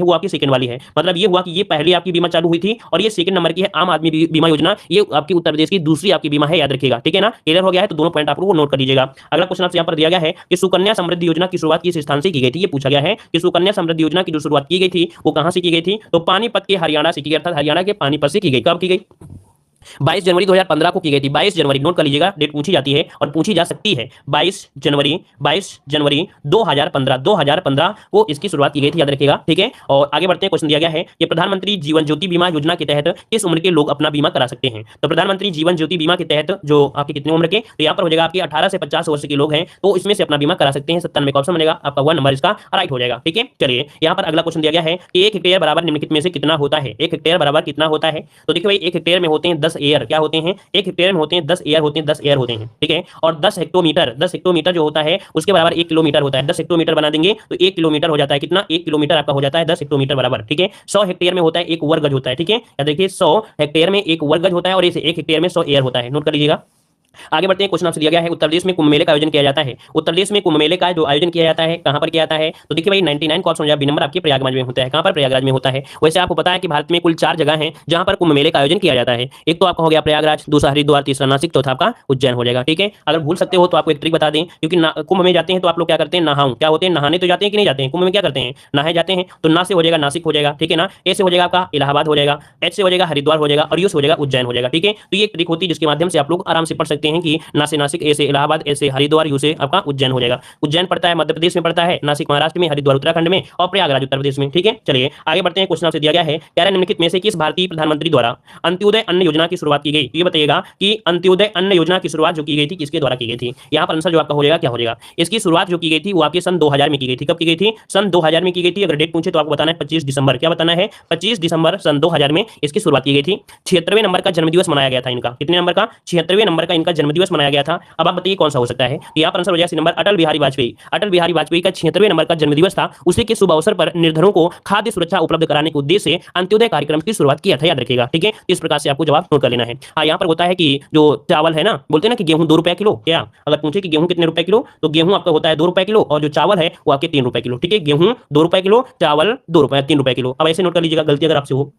वो आपकी सेकंड वाली है। मतलब ये हुआ कि ये पहली आपकी बीमा चालू हुई थी, और ये सेकंड नंबर की है आम आदमी बीमा योजना, ये आपकी उत्तर प्रदेश की दूसरी आपकी बीमा है, याद रखिएगा, ठीक है ना। क्लियर हो गया है, तो दोनों पॉइंट आप लोग नोट कर लीजिएगा। अगला क्वेश्चन आपसे यहाँ पर दिया गया है कि सुकन्या समृद्धि योजना की शुरुआत किस स्थान से की गई थी? ये पूछा गया है कि सुकन्या समृद्धि योजना की जो शुरुआत की गई थी वो कहां से की गई थी? तो पानीपत के हरियाणा से की गई, अर्थात हरियाणा के पानीपत से की गई। कब की गई? 22 जनवरी 2015 को की गई थी। 22 जनवरी नोट कर लीजिएगा, डेट पूछी जाती है और पूछी जा सकती है। 22 जनवरी 2015 को इसकी शुरुआत की गई थी, याद रखिएगा, ठीक है। और आगे बढ़ते हैं, क्वेश्चन दिया गया है कि प्रधानमंत्री जीवन ज्योति बीमा योजना के तहत किस उम्र के लोग अपना बीमा करा सकते हैं? तो प्रधानमंत्री जीवन ज्योति बीमा के तहत जो आपके कितनी उम्र के, तो यहाँ पर हो जाएगा आपके 18 से 50 वर्ष के लोग हैं, तो इसमें से अपना बीमा करा सकते हैं। 97 का ऑप्शन बनेगा आपका 1 नंबर इसका राइट हो जाएगा, ठीक है। चलिए यहाँ पर अगला क्वेश्चन दिया गया है कि 1 हेक्टेयर बराबर निम्नलिखित में से कितना होता है? 1 हेक्टेयर बराबर कितना होता है? तो देखिए भाई 1 हेक्टेयर में होते हैं 10 एयर, क्या होते हैं? 1 हेक्टेयर में होते हैं 10 एयर होते हैं, 10 एयर होते हैं, ठीक है। और 10 हेक्टोमीटर जो होता है उसके बराबर 1 किलोमीटर होता है। 10 हेक्टोमीटर बना देंगे तो 1 किलोमीटर हो जाता है, कितना? 1 किलोमीटर आपका हो जाता है 10 हेक्टोमीटर बराबर, ठीक है। 100 हेक्टेयर में होता है 1 वर्ग गज होता है, ठीक है। या देखिए 100 हेक्टेयर में 1 वर्ग गज होता है, और इसे 1 हेक्टेयर में 100 एयर होता है, नोट कर लीजिएगा। आगे बढ़ते हैं, क्वेश्चन आपसे दिया गया है उत्तर प्रदेश में कुंभ मेले का आयोजन किया जाता है। उत्तर प्रदेश में कुंभ मेले का जो आयोजन किया जाता है कहां पर किया जाता है? तो देखिए भाई 99 का ऑप्शन हो जाएगा बी नंबर आपके प्रयागराज में होता है। कहां पर? प्रयागराज में होता है। वैसे आपको पता है कि भारत में कुल 4 जगह हैं जहां पर कुंभ मेले का आयोजन किया जाता है। एक तो आपका हो गया प्रयागराज, दूसरा हरिद्वार, तीसरा नासिक, चौथा आपका उज्जैन हो जाएगा, ठीक है। अगर भूल सकते हो तो आपको एक ट्रिक बता दें, क्योंकि कुंभ में जाते हैं तो आप लोग क्या करते हैं? नहाऊं, क्या होते हैं? नहाने तो जाते हैं कि नहीं जाते हैं? कुंभ में क्या करते हैं? नहाए जाते हैं। तो ना से हो जाएगा नासिक हो जाएगा, ठीक है ना। ए से हो जाएगा आपका इलाहाबाद हो जाएगा, एच से हो जाएगा हरिद्वार हो जाएगा, और यू से हो जाएगा उज्जैन हो जाएगा, ठीक है। तो ये एक ट्रिक होती है जिसके माध्यम से आप लोग आराम से पढ़ सकते हैं कि ना से नासिक, ए से इलाहाबाद, ए से हरिद्वार, यू से आपका उज्जैन हो जाएगा। उज्जैन पड़ता है मध्य प्रदेश में पड़ता है, नासिक महाराष्ट्र में, हरिद्वार उत्तराखंड में, और प्रयागराज उत्तर प्रदेश में, ठीक है। चलिए आगे बढ़ते हैं, क्वेश्चन आपसे दिया गया है क्या निम्नलिखित में से किस भारतीय प्रधानमंत्री द्वारा अंत्योदय अन्न योजना की शुरुआत की गई? ये बताइएगा कि अंत्योदय अन्न योजना की शुरुआत जो की गई थी किसके द्वारा की गई थी? यहाँ पर आंसर जो आपका हो जाएगा क्या हो जाएगा? इसकी शुरुआत जो की गई थी वो आपके सन 2000 में की गई थी। कब की गई थी? सन 2000 में की गई थी। अगर डेट पूछे तो आपको बताना है 25 दिसंबर। क्या बताना है? 25 दिसंबर सन 2000 में इसकी शुरुआत की गई थी। 76वें नंबर का जन्मदिवस मनाया गया था इनका। कितने नंबर का? 76वें नंबर का इनका जन्मदिवस मनाया गया था। अब आप बताइए कौन सा हो सकता है? यहाँ पर आंसर हो जाएगा नंबर अटल बिहारी वाजपेयी। अटल बिहारी वाजपेयी का 76वें नंबर का जन्मदिवस था। उसी के शुभ अवसर पर निर्धनों को खाद्य सुरक्षा उपलब्ध कराने के उद्देश्य से अंत्योदय कार्यक्रम की शुरुआत किया था, याद रखिएगा, ठीक है। इस प्रकार से आपको जवाब नोट कर लेना है। हाँ, यहाँ पर होता है कि जो चावल है ना, बोलते हैं ना कि गेहूं 2 रुपए किलो, क्या अगर पूछे कि गेहूं कितने रुपए किलो, तो गेहूं आपका होता है 2 रुपए किलो, और जो चावल है वो आपके 3 रुपए किलो, ठीक है। गेहूं 2 रुपए किलो, चावल 2 रुपए 3 रुपए किलो। अब ऐसे नोट कर लीजिएगा, गलती अगर आपसे हो।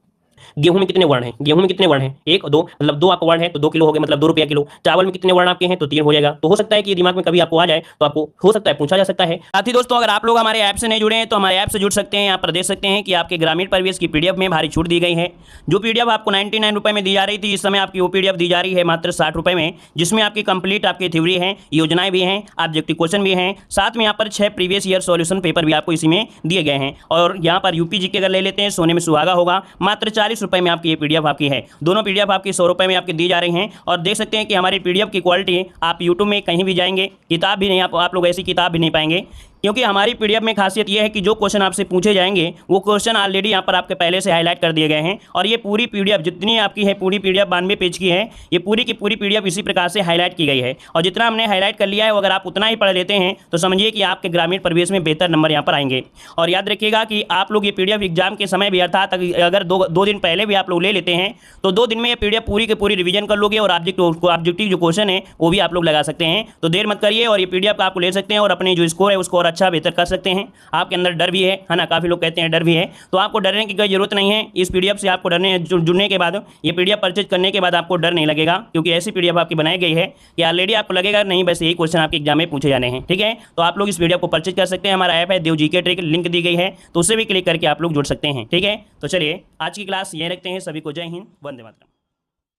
गेहूं में कितने वर्ण हैं? गेहूं में कितने वर्ण हैं? 1 और 2, मतलब 2 आपका वर्ण है तो 2 किलो हो गए, मतलब 2 रुपया किलो। चावल में कितने वर्ण आपके हैं? तो 3 हो जाएगा। तो हो सकता है कि दिमाग में कभी आपको आ जाए तो आपको हो सकता है पूछा जा सकता है। साथ ही दोस्तों, अगर आप लोग हमारे ऐप से नहीं जुड़े हैं तो हमारे ऐप से जुड़ सकते हैं। यहाँ पर देख सकते हैं कि आपके ग्रामीण परिवेश की पीडीएफ में भारी छूट दी गई है। जो पीडीएफ आपको 99 रुपये में दी जा रही थी, इस समय आपकी वो पीडीएफ दी जा रही है मात्र 60 रुपये में, जिसमें आपकी कंप्लीट आपकी थ्योरी है, योजनाएं भी हैं, ऑब्जेक्टिव क्वेश्चन भी हैं, साथ में यहाँ पर 6 प्रीवियस ईयर सॉल्यूशन पेपर भी आपको इसी में दिए गए हैं। और यहाँ पर यूपीजी के अगर ले लेते हैं, सोने में सुहागा होगा, मात्र 40 रुपये में आपकी ये पीडीएफ आपकी है। दोनों पीडीएफ आपकी 100 रुपये में आपकी दी जा रही हैं। और देख सकते हैं कि हमारी पीडीएफ की क्वालिटी आप यूट्यूब में कहीं भी जाएंगे, किताब भी नहीं, आप लोग ऐसी किताब भी नहीं पाएंगे। क्योंकि हमारी पीडीएफ में खासियत यह है कि जो क्वेश्चन आपसे पूछे जाएंगे वो क्वेश्चन ऑलरेडी यहाँ पर आपके पहले से हाईलाइट कर दिए गए हैं, और ये पूरी पीडीएफ जितनी आपकी है, पूरी पीडीएफ 92 पेज की है, ये पूरी की पूरी पीडीएफ इसी प्रकार से हाईलाइट की गई है। और जितना हमने हाईलाइट कर लिया है अगर आप उतना ही पढ़ लेते हैं तो समझिए कि आपके ग्रामीण परिवेश में बेहतर नंबर यहाँ पर आएंगे। और याद रखिएगा कि आप लोग ये पीडीएफ एग्जाम के समय भी, अर्थात अगर दो दिन पहले भी आप लोग ले लेते हैं तो 2 दिन में ये पीडीएफ पूरी की पूरी रिवीजन कर लोगे, और ऑब्जेक्टिव जो क्वेश्चन है वो भी आप लोग लगा सकते हैं। तो देर मत करिए और ये पीडीएफ आपको ले सकते हैं, और अपने जो स्कोर है उसको और अच्छा बेहतर कर सकते हैं। आपके अंदर डर भी है ना, काफ़ी लोग कहते हैं डर भी है, तो आपको डरने की कोई जरूरत नहीं है। इस पीडीएफ से आपको जुड़ने के बाद, ये पीडीएफ परचेज करने के बाद आपको डर नहीं लगेगा, क्योंकि ऐसी पीडीएफ आपकी बनाई गई है कि ऑलरेडी आपको लगेगा नहीं बस यही क्वेश्चन आपके एग्जाम में पूछे जाने हैं। ठीक है, तो आप लोग इस पीडीएफ को परचेज कर सकते हैं। हमारा ऐप है देव जीके ट्रिक, लिंक दी गई है, तो उससे भी क्लिक करके आप लोग जुड़ सकते हैं। ठीक है, तो चलिए आज की क्लास ये रखते हैं। सभी को जय हिंद, वंदे मातरम।